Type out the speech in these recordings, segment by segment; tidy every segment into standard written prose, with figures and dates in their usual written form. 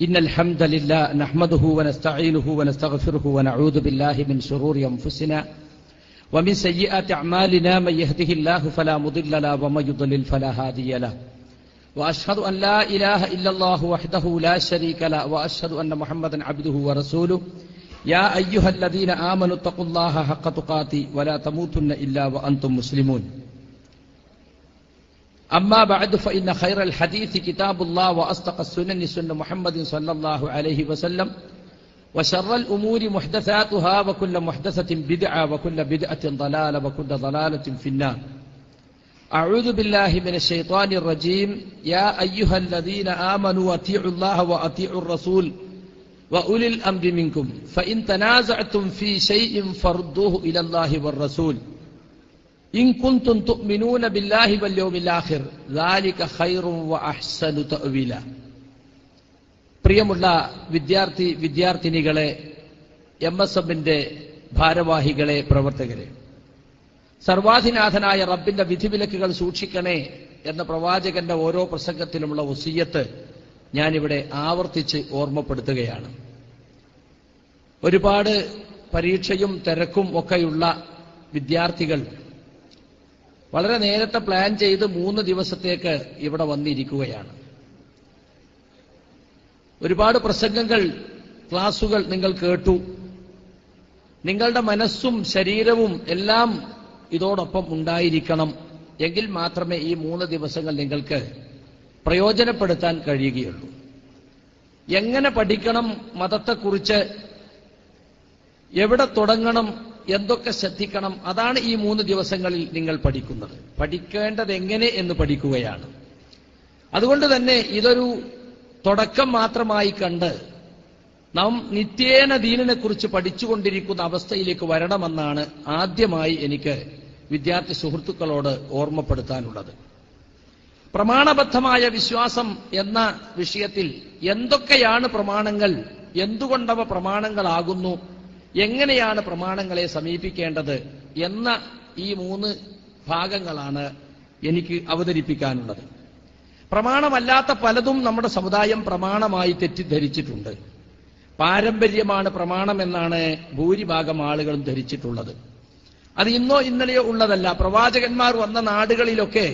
إن الحمد لله نحمده ونستعينه ونستغفره ونعوذ بالله من شرور أنفسنا ومن سيئات أعمالنا من يهده الله فلا مضل له ومن يضلل فلا هادي له وأشهد أن لا إله إلا الله وحده لا شريك له وأشهد أن محمدا عبده ورسوله يا أيها الذين آمنوا اتقوا الله حق تقاته ولا تموتن إلا وأنتم مسلمون أما بعد فإن خير الحديث كتاب الله وأصدق السنن سنة محمد صلى الله عليه وسلم وشر الأمور محدثاتها وكل محدثة بدعة وكل بدعة ضلالة وكل ضلالة في النار. أعوذ بالله من الشيطان الرجيم. يا أيها الذين آمنوا أطيعوا الله وأطيعوا الرسول وأولي الأمر منكم فإن تنازعتم في شيء فردوه إلى الله والرسول إن كنتم تؤمنون بالله واليوم الآخر ذلك خير وأحسن تأويلا. പ്രിയമുള്ള വിദ്യാർത്ഥിനികളെ, MSMന്റെ ഭാരവാഹികളെ, പ്രവർത്തകരെ, സർവാധിനാഥനായ റബ്ബിന്റെ വിധിവിലക്കുകൾ സൂക്ഷിക്കണേ എന്ന പ്രവാചകന്റെ ഓരോ പ്രസംഗത്തിലുമുള്ള വസിയ്യത്ത് ഞാനിവിടെ ആവർത്തിച്ച് ഓർമ്മപ്പെടുത്തുകയാണ്. ഒരുപാട് പരീക്ഷയും തിരക്കും ഒക്കെയുള്ള വിദ്യാർത്ഥികൾ വളരെ നേരത്തെ പ്ലാൻ ചെയ്ത് 3 ദിവസത്തേക്ക് ഇവിടെ വന്നിരിക്കുകയാണ്. ഒരുപാട് പ്രസംഗങ്ങൾ, ക്ലാസുകൾ നിങ്ങൾ കേട്ടു. നിങ്ങളുടെ മനസ്സും ശരീരവും എല്ലാം ഇതോടൊപ്പം ഉണ്ടായിരിക്കണം. എങ്കിൽ മാത്രമേ ഈ 3 ദിവസങ്ങൾ നിങ്ങൾക്ക് പ്രയോജനപ്പെടുത്താൻ കഴിയുകയുള്ളൂ. എങ്ങനെ പഠിക്കണം, മതത്തെക്കുറിച്ച് എവിടെ തുടങ്ങണം, എന്തൊക്കെ ശ്രദ്ധിക്കണം, അതാണ് ഈ 3 ദിവസങ്ങളിൽ നിങ്ങൾ പഠിക്കുന്നത്. പഠിക്കേണ്ടത് എങ്ങനെ എന്ന് പഠിക്കുകയാണ്. അതുകൊണ്ട് തന്നെ ഇതൊരു തുടക്കം മാത്രമായി കണ്ട് നാം നിത്യേന ദീനിനെ കുറിച്ച് പഠിച്ചുകൊണ്ടിരിക്കുന്ന അവസ്ഥയിലേക്ക് വരണമെന്നാണ് ആദ്യമായി എനിക്ക് വിദ്യാർത്ഥി സുഹൃത്തുക്കളോട് ഓർമ്മപ്പെടുത്താനുള്ളത്. പ്രമാണബദ്ധമായ വിശ്വാസം എന്ന വിഷയത്തിൽ എന്തൊക്കെയാണ് പ്രമാണങ്ങൾ, എന്തുകൊണ്ടവ പ്രമാണങ്ങളാകുന്നു, എങ്ങനെയാണ് പ്രമാണങ്ങളെ സമീപിക്കേണ്ടത് എന്ന ഈ 3 ഭാഗങ്ങളാണ് എനിക്ക് അവതരിപ്പിക്കാനുള്ളത്. പ്രമാണമല്ലാത്ത പലതും നമ്മുടെ സമുദായം പ്രമാണമായി തെറ്റിദ്ധരിച്ചിട്ടുണ്ട്. പാരമ്പര്യമാണ് പ്രമാണമെന്നാണ് ഭൂരിഭാഗം ആളുകളും ധരിച്ചിട്ടുള്ളത്. അത് ഇന്നോ ഇന്നലെയോ ഉള്ളതല്ല. പ്രവാചകന്മാർ വന്ന നാടുകളിലൊക്കെ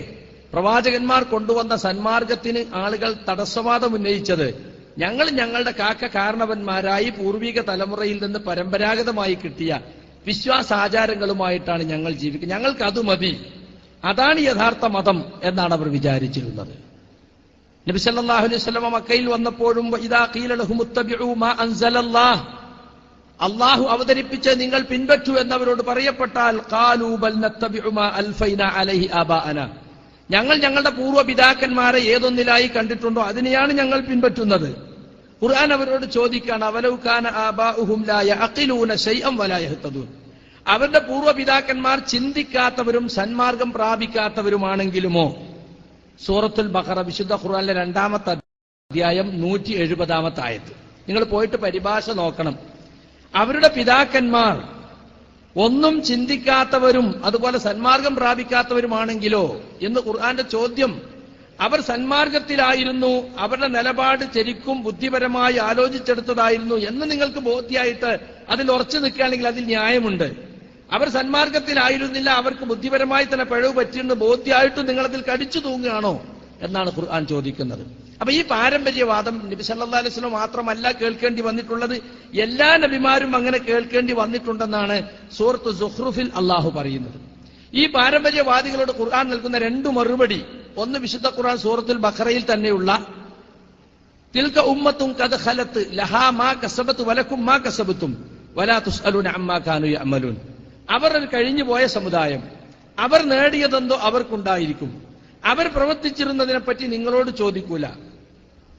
പ്രവാചകന്മാർ കൊണ്ടുവന്ന സന്മാർഗത്തിന് ആളുകൾ തടസ്സവാദം ഉന്നയിച്ചത് ഞങ്ങളുടെ കാരണവന്മാരായി പൂർവിക തലമുറയിൽ നിന്ന് പരമ്പരാഗതമായി കിട്ടിയ വിശ്വാസാചാരങ്ങളുമായിട്ടാണ് ഞങ്ങൾ ജീവിക്കുന്നത്, ഞങ്ങൾക്ക് അത് മതി, അതാണ് യഥാർത്ഥ മതം എന്നാണ് അവർ വിചാരിച്ചിരുന്നത്. നബി സല്ലല്ലാഹു അലൈഹി വസല്ലം മക്കയിൽ വന്നപ്പോഴും ഇദാ ഖീല ലഹും ഇത്തബിഉ മാ അൻസലല്ലാഹ്, അല്ലാഹു അവതരിപ്പിച്ച് നിങ്ങൾ പിൻപറ്റൂ എന്നവരോട് പറയപ്പെട്ടാൽ ഖാലൂ ബൽ നത്തബിഉ മാ അൽഫൈനാ അലൈഹി ആബാഅനാ, ഞങ്ങൾ ഞങ്ങളുടെ പൂർവ്വപിതാക്കന്മാരെ ഏതൊന്നിലായി കണ്ടിട്ടുണ്ടോ അതിനെയാണ് ഞങ്ങൾ പിൻപറ്റുന്നത്. ഖുർആൻ അവരോട് ചോദിക്കാണ്, അവലൗ കാന ആബാഉഹും ലാ യഅഖിലൂന ശൈഅൻ വലാ യഹ്തദൂൻ, അവരുടെ പൂർവ്വപിതാക്കന്മാർ ചിന്തിക്കാത്തവരും സന്മാർഗം പ്രാപിക്കാത്തവരുമാണെങ്കിലുമോ. സൂറത്തുൽ ബഖറ, വിശുദ്ധ ഖുർആനിലെ 2-ാമത്തെ അധ്യായം 170-ാമത്തെ ആയത്ത്. നിങ്ങൾ പോയിട്ട് പരിഭാഷ നോക്കണം. അവരുടെ പിതാക്കന്മാർ ഒന്നും ചിന്തിക്കാത്തവരും അതുപോലെ സന്മാർഗം പ്രാപിക്കാത്തവരുമാണെങ്കിലോ എന്ന് ഖുർആന്റെ ചോദ്യം. അവർ സന്മാർഗത്തിലായിരുന്നു, അവരുടെ നിലപാട് ശരിക്കും ബുദ്ധിപരമായി ആലോചിച്ചെടുത്തതായിരുന്നു എന്ന് നിങ്ങൾക്ക് ബോധ്യമായിട്ട് അതിൽ ഉറച്ചു നിൽക്കുകയാണെങ്കിൽ അതിൽ ന്യായമുണ്ട്. അവർ സന്മാർഗത്തിലായിരുന്നില്ല, അവർക്ക് ബുദ്ധിപരമായി തന്നെ പിഴവ് പറ്റിയെന്ന് ബോധ്യമായിട്ടും നിങ്ങളതിൽ കടിച്ചു തൂങ്ങുകയാണോ എന്നാണ് ഖുർആൻ ചോദിക്കുന്നത്. അപ്പൊ ഈ പാരമ്പര്യവാദം നബി സല്ലല്ലാഹു അലൈഹി വസല്ലം മാത്രമല്ല കേൾക്കേണ്ടി വന്നിട്ടുള്ളത്, എല്ലാ നബിമാരും അങ്ങനെ കേൾക്കേണ്ടി വന്നിട്ടുണ്ടെന്നാണ് സൂറത്ത് സുഖ്റുഫിൽ അള്ളാഹു പറയുന്നത്. ഈ പാരമ്പര്യവാദികളോട് ഖുർആൻ നൽകുന്ന 2 മറുപടി, ഒന്ന് വിശുദ്ധ ഖുർആൻ സൂറത്തുൽ ബഖറയിൽ തന്നെയുള്ള തിൽക ഉമ്മത്തും ഖദ് ഖലത്ത് ലഹാ മാ കസബത് വലക്കും മാ കസബതും വലാ തുസ്അലൂന അമ്മാ കാനൂ യഅമലൂൻ, അവർ ഒരു കഴിഞ്ഞുപോയ സമുദായം, അവർ നേടിയതെന്തോ അവർക്കുണ്ടായിരിക്കും, അവർ പ്രവർത്തിച്ചിരുന്നതിനെ പറ്റി നിങ്ങളോട് ചോദിക്കൂല.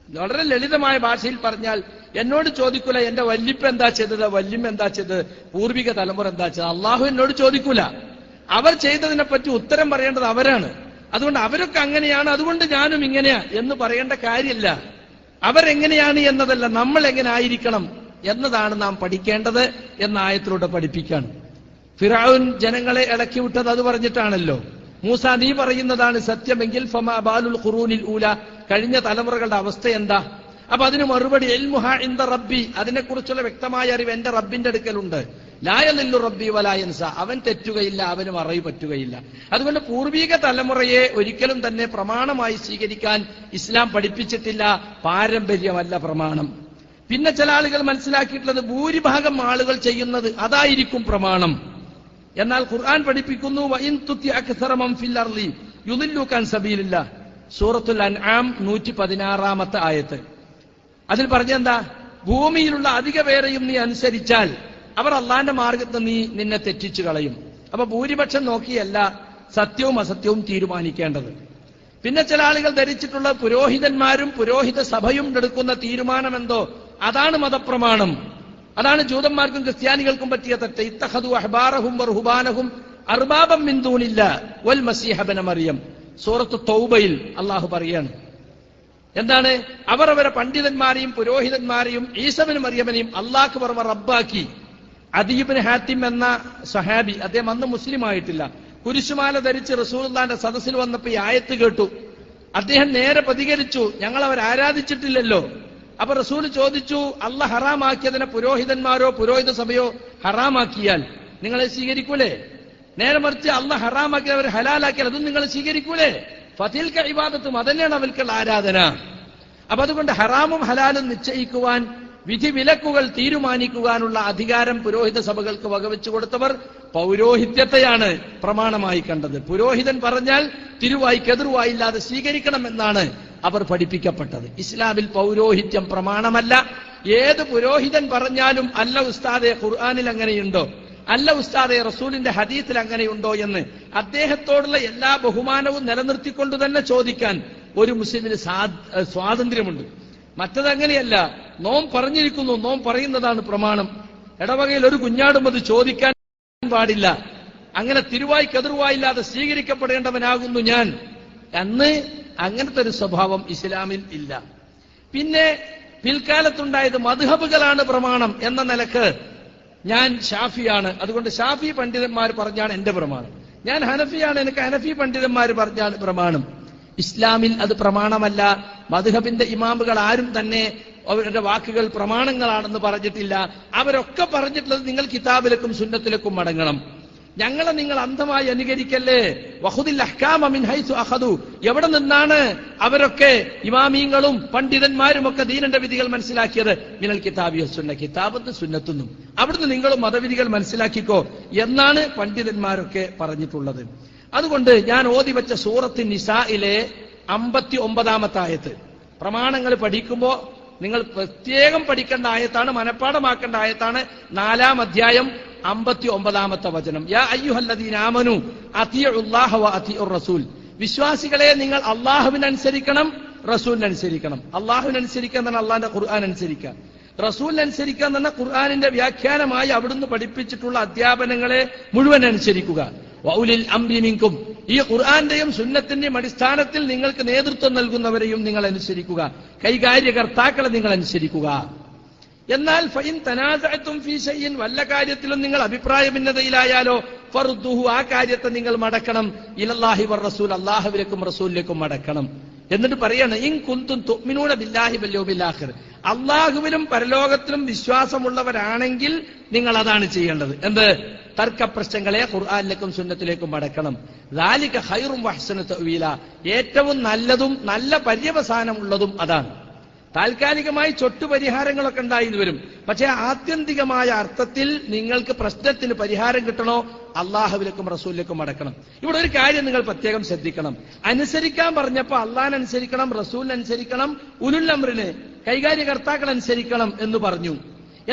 വളരെ ലളിതമായ ഭാഷയിൽ പറഞ്ഞാൽ എന്നോട് ചോദിക്കൂല എന്റെ വല്ലിപ്പ എന്താ ചെയ്തത്, വല്യമ്മ എന്താ ചെയ്തത്, പൂർവിക തലമുറ എന്താ ചെയ്തത്, അള്ളാഹു എന്നോട് ചോദിക്കൂല. അവർ ചെയ്തതിനെ പറ്റി ഉത്തരം പറയേണ്ടത് അവരാണ്. അതുകൊണ്ട് അവരൊക്കെ അങ്ങനെയാണ്, അതുകൊണ്ട് ഞാനും ഇങ്ങനെയാ എന്ന് പറയേണ്ട കാര്യമില്ല. അവരെങ്ങനെയാണ് എന്നതല്ല, നമ്മൾ എങ്ങനെ ആയിരിക്കണം എന്നതാണ് നാം പഠിക്കേണ്ടത് എന്ന ആയത്തിലൂടെ പഠിപ്പിക്കാണ്. ഫിറഔൻ ജനങ്ങളെ ഇളക്കി വിട്ടത് അത് പറഞ്ഞിട്ടാണല്ലോ. മൂസ, നീ പറയുന്നതാണ് സത്യമെങ്കിൽ ഫമാ ബാലുൽ ഖുറൂനിൽ ഊല, കഴിഞ്ഞ തലമുറകളുടെ അവസ്ഥ എന്താ? അപ്പൊ അതിന് മറുപടി ഇൽമുഹാ ഇൻദ റബ്ബി, അതിനെക്കുറിച്ചുള്ള വ്യക്തമായ അറിവ് എന്റെ റബ്ബിന്റെ അടുക്കലുണ്ട്. ലാ യളില്ലു റബ്ബി വലാ യൻസ, അവൻ തെറ്റുകയില്ല, അവന് മറവി പറ്റുകയില്ല. അതുകൊണ്ട് പൂർവിക തലമുറയെ ഒരിക്കലും തന്നെ പ്രമാണമായി സ്വീകരിക്കാൻ ഇസ്ലാം പഠിപ്പിച്ചിട്ടില്ല. പാരമ്പര്യമല്ല പ്രമാണം. പിന്നെ ചില ആളുകൾ മനസ്സിലാക്കിയിട്ടുള്ളത് ഭൂരിഭാഗം ആളുകൾ ചെയ്യുന്നത് അതായിരിക്കും പ്രമാണം. എന്നാൽ ഖുർആൻ പഠിപ്പിക്കുന്നു വഇൻ തുതി അക്സറ മൻ ഫിൽ അർളി യുദില്ലുക അൻ സബീലില്ലാഹ്. സൂറത്തുൽ അൻആം 116 ആയത്ത്. അതിൽ പറഞ്ഞെന്താ? ഭൂമിയിലുള്ള അധിക പേരെയും നീ അനുസരിച്ചാൽ അവർ അള്ളാന്റെ മാർഗത്തിൽ നിന്നെ തെറ്റിച്ചു കളയും. അപ്പൊ ഭൂരിപക്ഷം നോക്കിയല്ല സത്യവും അസത്യവും തീരുമാനിക്കേണ്ടത്. പിന്നെ ചില ആളുകൾ ധരിച്ചിട്ടുള്ള പുരോഹിതന്മാരും പുരോഹിത സഭയും എടുക്കുന്ന തീരുമാനമെന്തോ അതാണ് മതപ്രമാണം. അതാണ് ജൂതന്മാർക്കും ക്രിസ്ത്യാനികൾക്കും പറ്റിയ തെറ്റ്. ഇത്തഖദു അഹ്ബാറഹും വറുഹ്ബാനഹും അർബാബം മിൻ ദൂനില്ലാഹ് വൽ മസീഹ ഇബ്ന മറിയം. സൂറത്ത് തൗബയിൽ അല്ലാഹു പറയാണ്, എന്താണ്? അവർ അവരെ പണ്ഡിതന്മാരെയും പുരോഹിതന്മാരെയും ഈസബിന് മറിയമ്മനെയും അള്ളാഹ്ക്ക് പുറമെ റബ്ബാക്കി. അദീബിന് ഹാത്തിം എന്ന സഹാബി, അദ്ദേഹം അന്ന് മുസ്ലിം ആയിട്ടില്ല, കുരിശുമാല ധരിച്ച് റസൂലുള്ളാഹിന്റെ സദസ്സിൽ വന്നപ്പോ ഈ ആയത്ത് കേട്ടു. അദ്ദേഹം നേരെ പ്രതികരിച്ചു, ഞങ്ങൾ അവർ ആരാധിച്ചിട്ടില്ലല്ലോ. അപ്പൊ റസൂൽ ചോദിച്ചു, അള്ളാഹ് ഹറാമാക്കിയതിനെ പുരോഹിതന്മാരോ പുരോഹിത സഭയോ ഹറാമാക്കിയാൽ നിങ്ങളെ സ്വീകരിക്കൂലേ? നേരെ മറിച്ച് അള്ളാഹ് ഹറാമാക്കിയത് അവർ ഹലാലാക്കിയാൽ അതും നിങ്ങൾ സ്വീകരിക്കൂലേ? ഫതിൽക ഇബാദത്തും, അതന്നെയാണ് അവർക്കുള്ള ആരാധന. അപ്പൊ അതുകൊണ്ട് ഹറാമും ഹലാലും നിശ്ചയിക്കുവാൻ, വിധി വിലക്കുകൾ തീരുമാനിക്കുവാനുള്ള അധികാരം പുരോഹിത സഭകൾക്ക് വകവെച്ചു കൊടുത്തവർ പൗരോഹിത്യത്തെയാണ് പ്രമാണമായി കണ്ടത്. പുരോഹിതൻ പറഞ്ഞാൽ തിരുവായിക്കെതിർവായില്ലാതെ സ്വീകരിക്കണമെന്നാണ് അവർ പഠിപ്പിക്കപ്പെട്ടത്. ഇസ്ലാമിൽ പൗരോഹിത്യം പ്രമാണമല്ല. ഏത് പുരോഹിതൻ പറഞ്ഞാലും അല്ല ഉസ്താദെ ഖുർആനിൽ അങ്ങനെയുണ്ടോ, അല്ല ഉസ്താദെ റസൂലിന്റെ ഹദീസിൽ അങ്ങനെയുണ്ടോ എന്ന് അദ്ദേഹത്തോടുള്ള എല്ലാ ബഹുമാനവും നിലനിർത്തിക്കൊണ്ട് തന്നെ ചോദിക്കാൻ ഒരു മുസ്ലിമിന് സ്വാതന്ത്ര്യമുണ്ട്. മറ്റതങ്ങനെയല്ല. നോം പറഞ്ഞിരിക്കുന്നു, നോം പറയുന്നതാണ് പ്രമാണം. ഇടവകയിൽ ഒരു കുഞ്ഞാടും അത് ചോദിക്കാൻ പാടില്ല. അങ്ങനെ തിരുവായിക്കെതിർവായില്ലാതെ സ്വീകരിക്കപ്പെടേണ്ടവനാകുന്നു ഞാൻ എന്ന് അങ്ങനത്തെ ഒരു സ്വഭാവം ഇസ്ലാമിൽ ഇല്ല. പിന്നെ പിൽക്കാലത്തുണ്ടായത് മദ്ഹബുകളാണ് പ്രമാണം എന്ന നിലക്ക് ഞാൻ ഷാഫിയാണ്, അതുകൊണ്ട് ഷാഫി പണ്ഡിതന്മാർ പറഞ്ഞാണ് എന്റെ പ്രമാണം. ഞാൻ ഹനഫിയാണ്, എനിക്ക് ഹനഫി പണ്ഡിതന്മാർ പറഞ്ഞാണ് പ്രമാണം. ഇസ്ലാമിൽ അത് പ്രമാണമല്ല. മദ്ഹബിന്റെ ഇമാമുകൾ ആരും തന്നെ അവരുടെ വാക്കുകൾ പ്രമാണങ്ങളാണെന്ന് പറഞ്ഞിട്ടില്ല. അവരൊക്കെ പറഞ്ഞിട്ടുള്ളത് നിങ്ങൾ കിതാബിലേക്കും സുന്നത്തിലേക്കും മടങ്ങണം, ഞങ്ങളെ നിങ്ങൾ അന്ധമായി അനുകരിക്കല്ലേ. വഖുദിൽ അഹ്കാമ മിൻ ഹൈസു അഖദു, എവിടെ നിന്നാണ് അവരൊക്കെ ഇമാമീങ്ങളും പണ്ഡിതന്മാരും ഒക്കെ ദീനിന്റെ വിധികൾ മനസ്സിലാക്കിയത്? മിനൽ കിതാബി വസ്സുന്ന, കിതാബത്തും സുന്നത്തുന്നും, അവിടുന്ന് നിങ്ങളും മതവിധികൾ മനസ്സിലാക്കിക്കോ എന്നാണ് പണ്ഡിതന്മാരൊക്കെ പറഞ്ഞിട്ടുള്ളത്. അതുകൊണ്ട് ഞാൻ ഓതി വെച്ച സൂറത്ത് നിസായിലെ 59 ആയത്ത് പ്രമാണങ്ങൾ പഠിക്കുമ്പോ നിങ്ങൾ പ്രത്യേകം പഠിക്കേണ്ട ആയത്താണ്, മനഃപ്പാഠമാക്കേണ്ട ആയത്താണ്. 4-ാം അധ്യായം 59 വചനം. യാ അയ്യുഹല്ലദീന ആമനു അത്തിഉല്ലാഹ വ അത്തിഉർ റസൂൽ. വിശ്വാസികളെ, നിങ്ങൾ അള്ളാഹുവിനനുസരിക്കണം, റസൂലിനനുസരിക്കണം. അള്ളാഹുവിനനുസരിക്കുക എന്നാണ് അള്ളാഹിന്റെ ഖുർആൻ അനുസരിക്കുക. റസൂലിനനുസരിക്കുക എന്ന ഖുർആനിന്റെ വ്യാഖ്യാനമായി അവിടുന്ന് പഠിപ്പിച്ചിട്ടുള്ള അധ്യാപനങ്ങളെ മുഴുവൻ അനുസരിക്കുക. വഉലിൽ അംരി മിൻകും, ഈ ഖുർആന്റെയും സുന്നത്തിന്റെയും അടിസ്ഥാനത്തിൽ നിങ്ങൾക്ക് നേതൃത്വം നൽകുന്നവരെയും നിങ്ങൾ അനുസരിക്കുക, കൈകാര്യകർത്താക്കളെ നിങ്ങൾ അനുസരിക്കുക. എന്നാൽ ഫഇൻ തനാസഅതും ഫീ ശൈഇൻ, വല്ല കാര്യത്തിലും നിങ്ങൾ അഭിപ്രായ ഭിന്നതയിലായാലോ ഫറുദ്ദുഹു, ആ കാര്യത്തെ നിങ്ങൾ മടക്കണം, ഇലല്ലാഹി വർ റസൂൽ, അല്ലാഹുവിലേക്കും റസൂലിലേക്കും മടക്കണം. എന്നിട്ട് പറയാണ് ഇൻ കുന്തും തുഅ്മിനൂന ബില്ലാഹി വൽ യൗമിൽ ആഖിർ, അല്ലാഹുവിലും പരലോകത്തിലും വിശ്വാസമുള്ളവരാണെങ്കിൽ നിങ്ങൾ അതാണ് ചെയ്യേണ്ടത്. എന്ത്? തർക്കപ്രശ്നങ്ങളെ ഖുർആനിലേക്കും സുന്നത്തിലേക്കും മടക്കണം. ദാലിക ഖൈറും വഹ്സനു തഅ്വീല, ഏറ്റവും നല്ലതും നല്ല പര്യവസാനമുള്ളതും അതാണ്. താൽക്കാലികമായി ചൊട്ടുപരിഹാരങ്ങളൊക്കെ ഉണ്ടായിന്ന് വരും, പക്ഷേ ആത്യന്തികമായ അർത്ഥത്തിൽ നിങ്ങൾക്ക് പ്രശ്നത്തിന് പരിഹാരം കിട്ടണോ അള്ളാഹുവിലേക്കും റസൂലിലേക്കും മടക്കണം. ഇവിടെ ഒരു കാര്യം നിങ്ങൾ പ്രത്യേകം ശ്രദ്ധിക്കണം. അനുസരിക്കാൻ പറഞ്ഞപ്പോ അള്ളാഹിനനുസരിക്കണം, റസൂലിനനുസരിക്കണം, ഉലുൽ അംറിന് കൈകാര്യകർത്താക്കൾ അനുസരിക്കണം എന്ന് പറഞ്ഞു.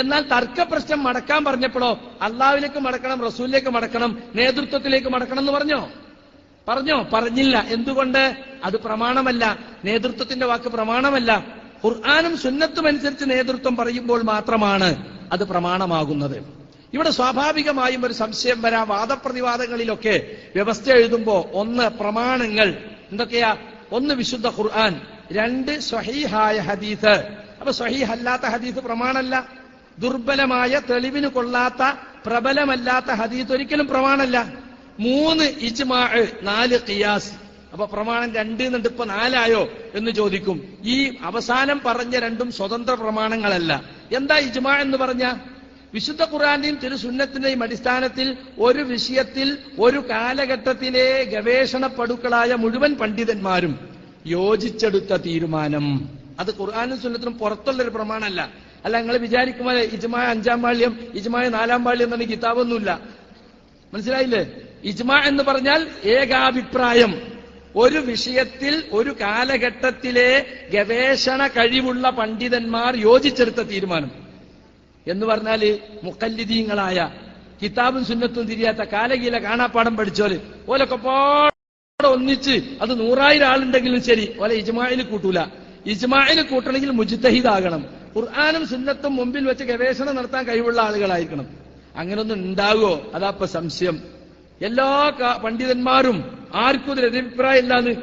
എന്നാൽ തർക്കപ്രശ്നം മടക്കാൻ പറഞ്ഞപ്പോഴോ അള്ളാഹുവിലേക്ക് മടക്കണം, റസൂലിലേക്ക് മടക്കണം, നേതൃത്വത്തിലേക്ക് മടക്കണം എന്ന് പറഞ്ഞോ? പറഞ്ഞില്ല. എന്തുകൊണ്ട്? അത് പ്രമാണമല്ല. നേതൃത്വത്തിന്റെ വാക്ക് പ്രമാണമല്ല. ഖുർആനും സുന്നത്തും അനുസരിച്ച് നേതൃത്വം പറയുമ്പോൾ മാത്രമാണ് അത് പ്രമാണമാകുന്നത്. ഇവിടെ സ്വാഭാവികമായും ഒരു സംശയം വരാം. വാദപ്രതിവാദങ്ങളിലൊക്കെ വ്യവസ്ഥ എഴുതുമ്പോ ഒന്ന് പ്രമാണങ്ങൾ എന്തൊക്കെയാ? ഒന്ന് വിശുദ്ധ ഖുർആൻ, 2 സ്വഹീഹായ ഹദീസ്. അപ്പൊ സ്വഹീഹ് അല്ലാത്ത ഹദീസ് പ്രമാണമല്ല. ദുർബലമായ തെളിവിന് കൊള്ളാത്ത പ്രബലമല്ലാത്ത ഹദീസ് ഒരിക്കലും പ്രമാണമല്ല. 3 ഇജ്മാഅ്, 4 ഖിയാസ്. അപ്പൊ പ്രമാണം 2 എന്നിട്ട് ഇപ്പൊ 4 എന്ന് ചോദിക്കും. ഈ അവസാനം പറഞ്ഞ രണ്ടും സ്വതന്ത്ര പ്രമാണങ്ങളല്ല. എന്താ ഇജ്മാ എന്ന് പറഞ്ഞ? വിശുദ്ധ ഖുർആന്റെയും തിരുസുന്നത്തിന്റെയും അടിസ്ഥാനത്തിൽ ഒരു വിഷയത്തിൽ ഒരു കാലഘട്ടത്തിലെ ഗവേഷണ പടുക്കളായ മുഴുവൻ പണ്ഡിതന്മാരും യോജിച്ചെടുത്ത തീരുമാനം. അത് ഖുർആനും സുന്നത്തിനും പുറത്തുള്ളൊരു പ്രമാണമല്ല. അല്ല, നിങ്ങൾ വിചാരിക്കുമ്പോൾ ഇജ്മാ 5-ാം പാള്യം, ഇജ്മാ 4-ാം പാള്യം എന്ന കിതാബൊന്നുമില്ല. മനസ്സിലായില്ലേ? ഇജ്മാ എന്ന് പറഞ്ഞാൽ ഏകാഭിപ്രായം. ഒരു വിഷയത്തിൽ ഒരു കാലഘട്ടത്തിലെ ഗവേഷണ കഴിവുള്ള പണ്ഡിതന്മാർ യോജിച്ചെടുത്ത തീരുമാനം എന്ന് പറഞ്ഞാല് മുഖല്ലിദീങ്ങളായ കിതാബും സുന്നത്തും തിരിയാത്ത കാലകീല കാണാപ്പാടം പഠിച്ചോല് ഓലൊക്കെ പാടെ ഒന്നിച്ച് അത് 100,000 ആളുണ്ടെങ്കിലും ശരി ഓലെ ഇജ്മായിൽ കൂട്ടൂല. ഇജ്മായിൽ കൂട്ടണമെങ്കിൽ മുജ്തഹിദാകണം. ഖുർആനും സുന്നത്തും മുമ്പിൽ വെച്ച് ഗവേഷണം നടത്താൻ കഴിവുള്ള ആളുകളായിരിക്കണം. അങ്ങനൊന്നും ഉണ്ടാകുമോ? അതാപ്പ സംശയം. എല്ലാ പണ്ഡിതന്മാരും ആർക്കും ഒരു അഭിപ്രായം ഇല്ലാന്ന്.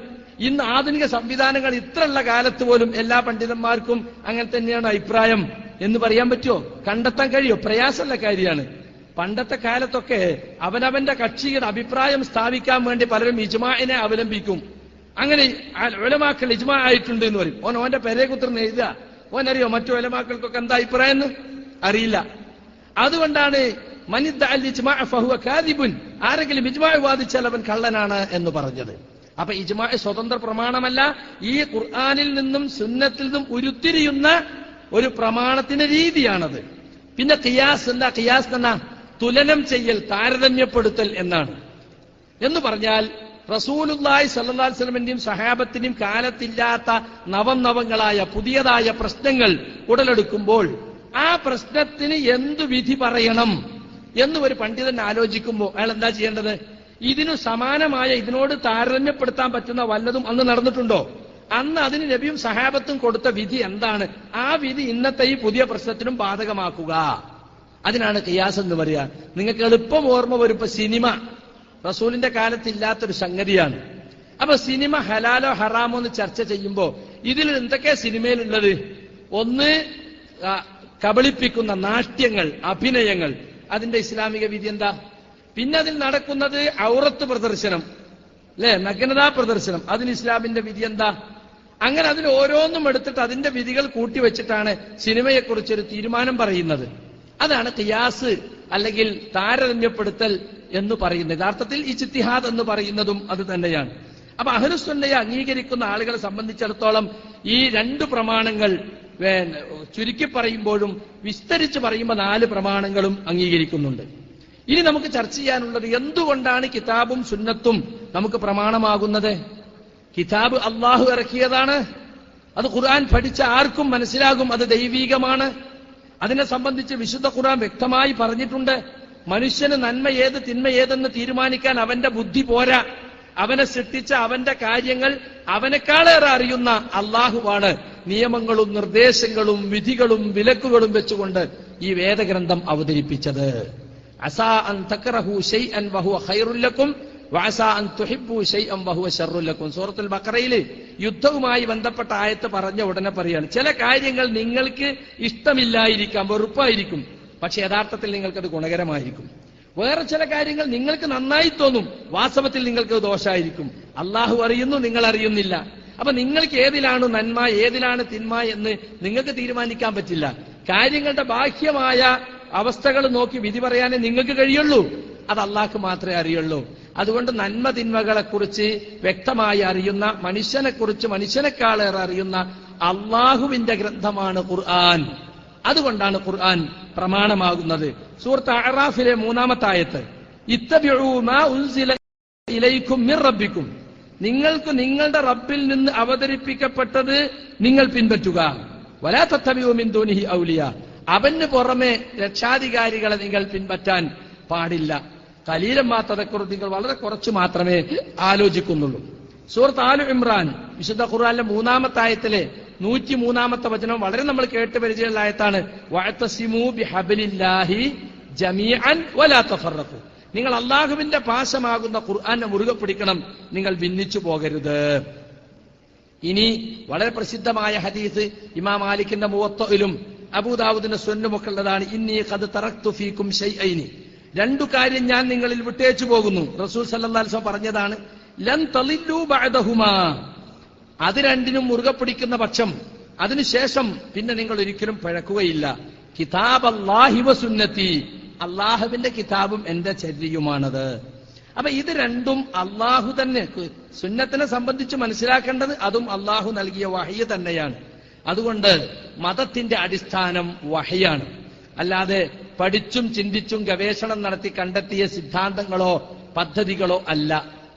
ഇന്ന് ആധുനിക സംവിധാനങ്ങൾ ഇത്രയുള്ള കാലത്ത് പോലും എല്ലാ പണ്ഡിതന്മാർക്കും അങ്ങനെ തന്നെയാണ് അഭിപ്രായം എന്ന് പറയാൻ പറ്റുമോ? കണ്ടെത്താൻ കഴിയോ? പ്രയാസമുള്ള കാര്യമാണ്. പണ്ടത്തെ കാലത്തൊക്കെ അവനവന്റെ കക്ഷിയുടെ അഭിപ്രായം സ്ഥാപിക്കാൻ വേണ്ടി പലരും ഇജ്മാഇനെ അവലംബിക്കും. അങ്ങനെ ഉലമാക്കൾ ഇജ്മാ ആയിട്ടുണ്ട് എന്ന് പറയും. ഓന്റെ പെരേ കുത്തിർന്ന് എഴുതുക. ഓനറിയോ മറ്റു ഉലമാക്കൾക്കൊക്കെ എന്താ അഭിപ്രായം എന്ന്? അറിയില്ല. അതുകൊണ്ടാണ് ആരെങ്കിലും ഇജ്മാ വാദിച്ചാൽ അവൻ കള്ളനാണ് എന്ന് പറഞ്ഞത്. അപ്പൊ ഇജ്മാ സ്വതന്ത്ര പ്രമാണമല്ല. ഈ ഖുർആനിൽ നിന്നും സുന്നത്തിൽ നിന്നും ഉരുത്തിരിയുന്ന ഒരു പ്രമാണത്തിന്റെ രീതിയാണത്. പിന്നെ ഖിയാസ് എന്താ? ഖിയാസ് എന്നാ തുലനം ചെയ്യൽ, താരതമ്യപ്പെടുത്തൽ എന്നാണ്. എന്ന് പറഞ്ഞാൽ റസൂലുള്ളാഹി സ്വല്ലല്ലാഹു അലൈഹി വസല്ലമിന്റെയും സഹാബത്തിന്റെയും കാലത്തില്ലാത്ത നവങ്ങളായ പുതിയതായ പ്രശ്നങ്ങൾ ഉടലെടുക്കുമ്പോൾ ആ പ്രശ്നത്തിന് എന്തു വിധി പറയണം എന്ന് ഒരു പണ്ഡിതൻ ആലോചിക്കുമ്പോൾ അയാൾ എന്താ ചെയ്യേണ്ടത്? ഇതിനു സമാനമായ, ഇതിനോട് താരതമ്യപ്പെടുത്താൻ പറ്റുന്ന വല്ലതും അന്ന് നടന്നിട്ടുണ്ടോ? അന്ന് അതിന് നബിയും സഹാബത്തും കൊടുത്ത വിധി എന്താണ്? ആ വിധി ഇന്നത്തെ ഈ പുതിയ പ്രശ്നത്തിനും ബാധകമാക്കുക. അതിനാണ് ഖിയാസ് എന്ന് പറയുക. നിങ്ങൾക്ക് എളുപ്പം ഓർമ്മ വരും. ഇപ്പൊ സിനിമ റസൂലിന്റെ കാലത്തില്ലാത്തൊരു സംഗതിയാണ്. അപ്പൊ സിനിമ ഹലാലോ ഹറാമോ എന്ന് ചർച്ച ചെയ്യുമ്പോ ഇതിൽ എന്തൊക്കെയാ സിനിമയിലുള്ളത്? ഒന്ന്, കബളിപ്പിക്കുന്ന നാട്യങ്ങൾ, അഭിനയങ്ങൾ. അതിന്റെ ഇസ്ലാമിക വിധി എന്താ? പിന്നെ അതിൽ നടക്കുന്നത് ഔറത്ത് പ്രദർശനം, അല്ലെ, നഗ്നതാ പ്രദർശനം. അതിന് ഇസ്ലാമിന്റെ വിധി എന്താ? അങ്ങനെ അതിൽ ഓരോന്നും എടുത്തിട്ട് അതിന്റെ വിധികൾ കൂട്ടിവെച്ചിട്ടാണ് സിനിമയെക്കുറിച്ചൊരു തീരുമാനം പറയുന്നത്. അതാണ് ഖിയാസ് അല്ലെങ്കിൽ താരതമ്യപ്പെടുത്തൽ എന്ന് പറയുന്നത്. യഥാർത്ഥത്തിൽ ഇജ്തിഹാദ് എന്ന് പറയുന്നതും അത് തന്നെയാണ്. അപ്പൊ അഹ്ലുസുന്നയെ അംഗീകരിക്കുന്ന ആളുകളെ സംബന്ധിച്ചിടത്തോളം ഈ 2 പ്രമാണങ്ങൾ ചുരുക്കി പറയുമ്പോഴും വിസ്തരിച്ച് പറയുമ്പോൾ 4 പ്രമാണങ്ങളും അംഗീകരിക്കുന്നുണ്ട്. ഇനി നമുക്ക് ചർച്ച ചെയ്യാനുള്ളത് എന്തുകൊണ്ടാണ് കിതാബും സുന്നത്തും നമുക്ക് പ്രമാണമാകുന്നത്? കിതാബ് അള്ളാഹു ഇറക്കിയതാണ്. അത് ഖുർആൻ പഠിച്ച ആർക്കും മനസ്സിലാകും അത് ദൈവീകമാണ്. അതിനെ സംബന്ധിച്ച് വിശുദ്ധ ഖുർആൻ വ്യക്തമായി പറഞ്ഞിട്ടുണ്ട്. മനുഷ്യന് നന്മ ഏത് തിന്മ ഏതെന്ന് തീരുമാനിക്കാൻ അവന്റെ ബുദ്ധി പോരാ. അവനെ സൃഷ്ടിച്ച അവന്റെ കാര്യങ്ങൾ അവനെക്കാളേറെ അറിയുന്ന അള്ളാഹുവാണ് നിയമങ്ങളും നിർദ്ദേശങ്ങളും വിധികളും വിലക്കുകളും വെച്ചുകൊണ്ട് ഈ വേദഗ്രന്ഥം അവതരിപ്പിച്ചത്. അസാ അൻ തക്റഹു ശൈഅൻ വഹുവ ഖൈറുൽ ലക്കും വഅസാ അൻ തുഹിബ്ബു ശൈഅൻ വഹുവ ശർറുൽ ലക്കും. സൂറത്തുൽ ബഖറയിൽ യുദ്ധവുമായി ബന്ധപ്പെട്ട ആയത്ത് പറഞ്ഞ ഉടനെ പറയാണ്, ചില കാര്യങ്ങൾ നിങ്ങൾക്ക് ഇഷ്ടമില്ലായിരിക്കാം, വെറുപ്പായിരിക്കും, പക്ഷെ യഥാർത്ഥത്തിൽ നിങ്ങൾക്കത് ഗുണകരമായിരിക്കും. വേറെ ചില കാര്യങ്ങൾ നിങ്ങൾക്ക് നന്നായി തോന്നും, വാസ്തവത്തിൽ നിങ്ങൾക്ക് ദോഷമായിരിക്കും. അള്ളാഹു അറിയുന്നു, നിങ്ങൾ അറിയുന്നില്ല. അപ്പൊ നിങ്ങൾക്ക് ഏതിലാണ് നന്മ ഏതിലാണ് തിന്മ എന്ന് നിങ്ങൾക്ക് തീരുമാനിക്കാൻ പറ്റില്ല. കാര്യങ്ങളുടെ ബാഹ്യമായ അവസ്ഥകൾ നോക്കി വിധി പറയാനേ നിങ്ങൾക്ക് കഴിയുള്ളൂ. അത് അള്ളാഹ്ക്ക് മാത്രമേ അറിയുള്ളൂ. അതുകൊണ്ട് നന്മ തിന്മകളെക്കുറിച്ച് വ്യക്തമായി അറിയുന്ന, മനുഷ്യനെക്കുറിച്ച് മനുഷ്യനെക്കാളേറെ അറിയുന്ന അള്ളാഹുവിന്റെ ഗ്രന്ഥമാണ് ഖുർആൻ. അതുകൊണ്ടാണ് ഖുർആൻ പ്രമാണമാകുന്നത്. സൂറത്ത് അഅറാഫിലെ 3-ാമത്തെ ആയത്ത്, ഇത്തബിഉ മാ ഉൻസില ഇലൈക്കും മിർ റബ്ബിക്കും, നിങ്ങൾക്ക് നിങ്ങളുടെ റബ്ബിൽ നിന്ന് അവതരിപ്പിക്കപ്പെട്ടത് നിങ്ങൾ പിൻപറ്റുക. വലാ തത്തബിഉ മിൻ ദൂനിഹി ഔലിയ, അവന് പുറമെ രക്ഷാധികാരികളെ നിങ്ങൾ പിൻപറ്റാൻ പാടില്ല. ഖലീലൻ മാ തദക്കറു, നിങ്ങൾ വളരെ കുറച്ച് മാത്രമേ ആലോചിക്കുന്നുള്ളൂ. സൂറത്ത് ആലു ഇമ്രാൻ വിശുദ്ധ ഖുർആനിലെ 3-ാമത്തെ ആയത്തിലെ 103-ാമത്തെ വചനം വളരെ നമ്മൾ കേട്ട് പരിചയമുള്ള ആയത്താണ്. വഅതസിമൂ ബിഹബ്ലില്ലാഹി ജമീഅൻ വലാ തഫറഖു, നിങ്ങൾ അള്ളാഹുവിന്റെ പാശമാകുന്ന ഖുർആനെ മുറുകെ പിടിക്കണം, നിങ്ങൾ ഭിന്നിച്ചു പോകരുത്. ഇനി വളരെ പ്രസിദ്ധമായ ഹദീസ് ഇമാം മാലിക്കിന്റെ മുവത്തയിലും അബൂദാവൂദിന്റെ സുന്നനുമൊക്കെ ഉള്ളതാണ്. ഇന്നി ഖദ് തറക്തു ഫീകും ഷൈഅൈനി, 2 കാര്യം ഞാൻ നിങ്ങളിൽ വിട്ടേച്ചു പോകുന്നു. റസൂൽ സല്ലല്ലാഹു അലൈഹി വസല്ലം പറഞ്ഞതാണ്. ലൻ തളില്ലു ബഅദഹുമാ, അത് രണ്ടിനും മുറുകെ പിടിക്കുന്ന പക്ഷം അതിനുശേഷം പിന്നെ നിങ്ങൾ ഒരിക്കലും പിഴക്കുകയില്ല. കിതാബല്ലാഹി വസുന്നതി, അള്ളാഹുവിന്റെ കിതാബും എന്റെ ചര്യയുമാണത്. അപ്പൊ ഇത് രണ്ടും അള്ളാഹു തന്നെ, സുന്നത്തിനെ സംബന്ധിച്ച് മനസ്സിലാക്കേണ്ടത് അതും അള്ളാഹു നൽകിയ വഹയ്യ് തന്നെയാണ്. അതുകൊണ്ട് മതത്തിന്റെ അടിസ്ഥാനം വഹയാണ്, അല്ലാതെ പഠിച്ചും ചിന്തിച്ചും ഗവേഷണം നടത്തി കണ്ടെത്തിയ സിദ്ധാന്തങ്ങളോ പദ്ധതികളോ അല്ല.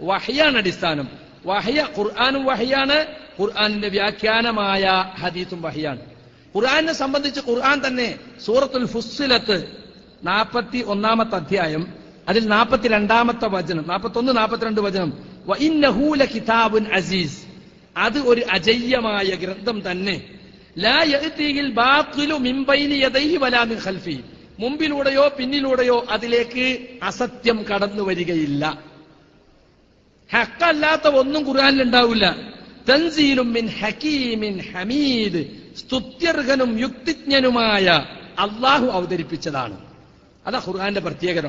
വഹയാണ് അടിസ്ഥാനം. വഹയ ഖുർആനും വഹയാണ്, ഖുർആനിന്റെ വ്യാഖ്യാനമായ ഹദീസും വഹയാണ്. ഖുർആനെ സംബന്ധിച്ച് ഖുർആൻ തന്നെ സൂറത്തുൽ ഫുസ്സിലത്ത് 41-ാമത്തെ അധ്യായം അതിൽ 42-ാമത്തെ വചനം, 41, 42 വചനം, വഇന്നഹു ലകിതാബുൻ അസീസ്, അത് ഒരു അജയ്യമായ ഗ്രന്ഥം തന്നെ. ലാ യഅതീഹിൽ ബാത്തിലു മിൻ ബൈനി യദൈഹി വലാ മിൻ ഖൽഫി, മുമ്പിലൂടെയോ പിന്നിലൂടെയോ അതിലേക്ക് അസത്യം കടന്നു വരികയില്ല. ഹക്കല്ലാത്ത ഒന്നും ഖുർആനിൽ ഉണ്ടാവില്ല. തൻസീലും മിൻ ഹകീമിൻ ഹമീദ്, സ്തുത്യർഹനും യുക്തിജ്ഞനുമായ അള്ളാഹു അവതരിപ്പിച്ചതാണ്. അതാ ഖുർആന്റെ പ്രത്യേകത.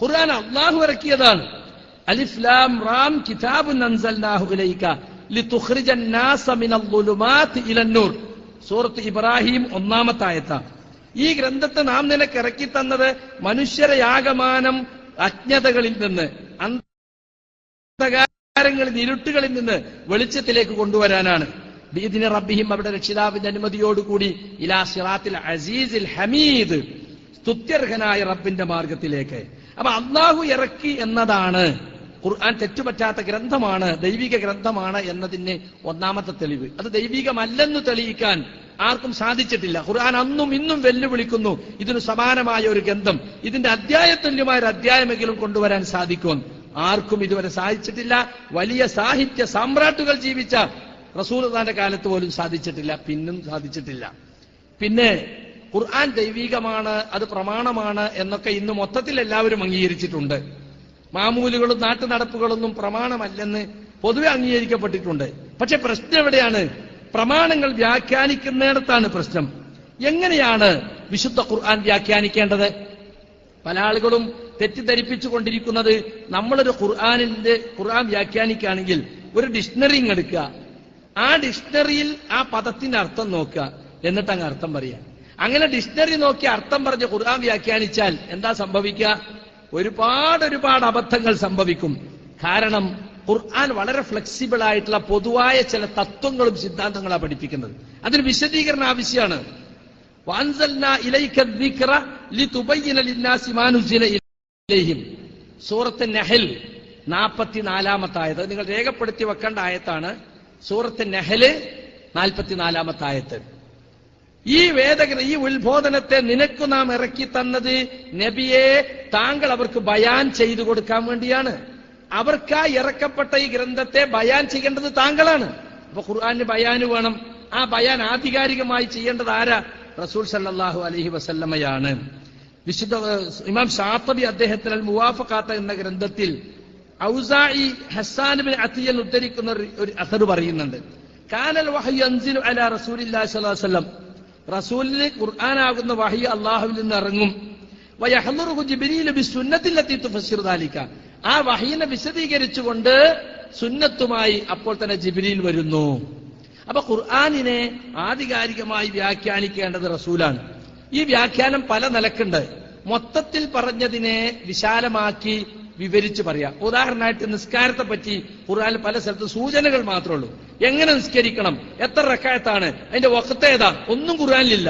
ഖുർആൻ അള്ളാഹു ഇറക്കിയതാണ്. അലിഫ് ലാം റാം കിതാബുൻ അൻസൽനാഹു ഇലൈക ലിതുഖ്രിജൻ നാസ മിനൽ ളുലുമാതി ഇലന്നൂർ, സൂറത്ത് ഇബ്രാഹിം 1-ാമത്തെ ആയത്താണ്. ഈ ഗ്രന്ഥത്തെ നാം നിനക്ക് ഇറക്കി തന്നത് മനുഷ്യരെ ആകമാനം അജ്ഞതകളിൽ നിന്ന്, അന്ധകാരങ്ങളിൽ, ഇരുട്ടുകളിൽ നിന്ന് വെളിച്ചത്തിലേക്ക് കൊണ്ടുവരാനാണ്. ബിഇദ്നി റബ്ബിഹിം, അവരുടെ രക്ഷിതാവിന്റെ അനുമതിയോടുകൂടി, ഇലാ സിറാത്തിൽ അസീസിൽ ഹമീദ്, സ്തുത്യർഹനായ റബ്ബിന്റെ മാർഗത്തിലേക്ക്. അപ്പൊ അള്ളാഹു ഇറക്കി എന്നതാണ് ഖുർആൻ തെറ്റുപറ്റാത്ത ഗ്രന്ഥമാണ്, ദൈവിക ഗ്രന്ഥമാണ് എന്നതിന് ഒന്നാമത്തെ തെളിവ്. അത് ദൈവികമല്ലെന്ന് തെളിയിക്കാൻ ആർക്കും സാധിച്ചിട്ടില്ല. ഖുർആൻ അന്നും ഇന്നും വെല്ലുവിളിക്കുന്നു ഇതിന് സമാനമായ ഒരു ഗ്രന്ഥം, ഇതിന്റെ അധ്യായതുല്യമായ ഒരു അധ്യായമെങ്കിലും കൊണ്ടുവരാൻ സാധിക്കും. ആർക്കും ഇതുവരെ സാധിച്ചിട്ടില്ല. വലിയ സാഹിത്യ സാമ്രാട്ടുകൾ ജീവിച്ച റസൂലുള്ളാഹിന്റെ കാലത്ത് പോലും സാധിച്ചിട്ടില്ല, പിന്നും സാധിച്ചിട്ടില്ല. പിന്നെ ഖുർആൻ ദൈവികമാണ്, അത് പ്രമാണമാണ് എന്നൊക്കെ ഇന്ന് മൊത്തത്തിൽ എല്ലാവരും അംഗീകരിച്ചിട്ടുണ്ട്. മാമൂലുകളും നാട്ടുനടപ്പുകളൊന്നും പ്രമാണമല്ലെന്ന് പൊതുവെ അംഗീകരിക്കപ്പെട്ടിട്ടുണ്ട്. പക്ഷെ പ്രശ്നം എവിടെയാണ്? പ്രമാണങ്ങൾ വ്യാഖ്യാനിക്കുന്നിടത്താണ് പ്രശ്നം. എങ്ങനെയാണ് വിശുദ്ധ ഖുർആൻ വ്യാഖ്യാനിക്കേണ്ടത്? പല ആളുകളും തെറ്റിദ്ധരിപ്പിച്ചുകൊണ്ടിരിക്കുന്നത്, നമ്മളൊരു ഖുർആൻ വ്യാഖ്യാനിക്കുകയാണെങ്കിൽ ഒരു ഡിക്ഷണറി എടുക്കുക, ആ ഡിക്ഷണറിയിൽ ആ പദത്തിന്റെ അർത്ഥം നോക്കുക, എന്നിട്ട് അങ്ങ് അർത്ഥം പറയുക. അങ്ങനെ ഡിക്ഷണറി നോക്കി അർത്ഥം പറഞ്ഞ് ഖുർആൻ വ്യാഖ്യാനിച്ചാൽ എന്താ സംഭവിക്കുക? ഒരുപാട് അബദ്ധങ്ങൾ സംഭവിക്കും. കാരണം ഖുർആൻ വളരെ ഫ്ലെക്സിബിൾ ആയിട്ടുള്ള പൊതുവായ ചില തത്വങ്ങളും സിദ്ധാന്തങ്ങളാണ് പഠിപ്പിക്കുന്നത്. അതിന് വിശദീകരണം ആവശ്യമാണ്. വഅൻസൽനാ ഇലൈക ദിക്റ ലിതുബയ്യിന ലിന്നാസി മാ നുസില ഇലൈഹിം, സൂറത്ത് നഹൽ 44-ാമത്തെ ആയത്ത്. നിങ്ങൾ രേഖപ്പെടുത്തി വെക്കേണ്ട ആയത്താണ്. സൂറത്ത് നഹൽ 44-ാമത്തെ ആയത്ത്. ഈ ഈ ഉത്ബോധനത്തെ നിനക്ക് നാം ഇറക്കി തന്നത് നബിയെ താങ്കൾ അവർക്ക് ബയാൻ ചെയ്തു കൊടുക്കാൻ വേണ്ടിയാണ്. അവർക്കായി ഇറക്കപ്പെട്ട ഈ ഗ്രന്ഥത്തെ ബയാൻ ചെയ്യേണ്ടത് താങ്കളാണ്. അപ്പൊ ഖുർആന് ബയാന് വേണം. ആ ബയാൻ ആധികാരികമായി ചെയ്യേണ്ടത് ആരാ? റസൂൽ സല്ലല്ലാഹു അലൈഹി വസല്ലമയാണ്. വിശുദ്ധ ഇമാം ശാത്തബി അദ്ദേഹത്തിന് അൽ മുവാഫഖാത്ത് എന്ന ഗ്രന്ഥത്തിൽ ഔസാഇ ഹസ്സാൻ ഇബ്നു അത്തിയൽ ഉദ്ധരിക്കുന്ന ഒരു അസർ പറയുന്നുണ്ട്. കാനൽ വഹ്യു യൻസിലു അലാ റസൂലില്ലാഹി സ്വല്ലല്ലാഹു അലൈഹി വസല്ലം, റസൂലിന് ഖുർആനാകുന്ന വഹ്യ് അല്ലാഹുവിൽ നിന്ന് ഇറങ്ങും. വയഹ്ലുറുഹു ജിബ്രീലു ബിസുന്നത്തിൽ ലത്തി തുഫസ്സിറു ദാലിക, ആ വഹ്യിനെ വിശദീകരിച്ചുകൊണ്ട് സുന്നത്തുമായി അപ്പോൾ തന്നെ ജിബ്രീൽ വരുന്നു. അപ്പൊ ഖുർആനിനെ ആധികാരികമായി വ്യാഖ്യാനിക്കേണ്ടത് റസൂലാണ്. ഈ വ്യാഖ്യാനം പല നിലക്കുണ്ട്. മൊത്തത്തിൽ പറഞ്ഞതിനെ വിശാലമാക്കി വിവരിച്ച് പറയാം. ഉദാഹരണമായിട്ട് നിസ്കാരത്തെ പറ്റി ഖുർആനിൽ പല സ്ഥലത്ത് സൂചനകൾ മാത്രമേ ഉള്ളൂ. എങ്ങനെ നിസ്കരിക്കണം, എത്ര റക്അത്താണ്, അതിന്റെ വഖത്ത് ഏതാ, ഒന്നും ഖുർആനിലില്ല.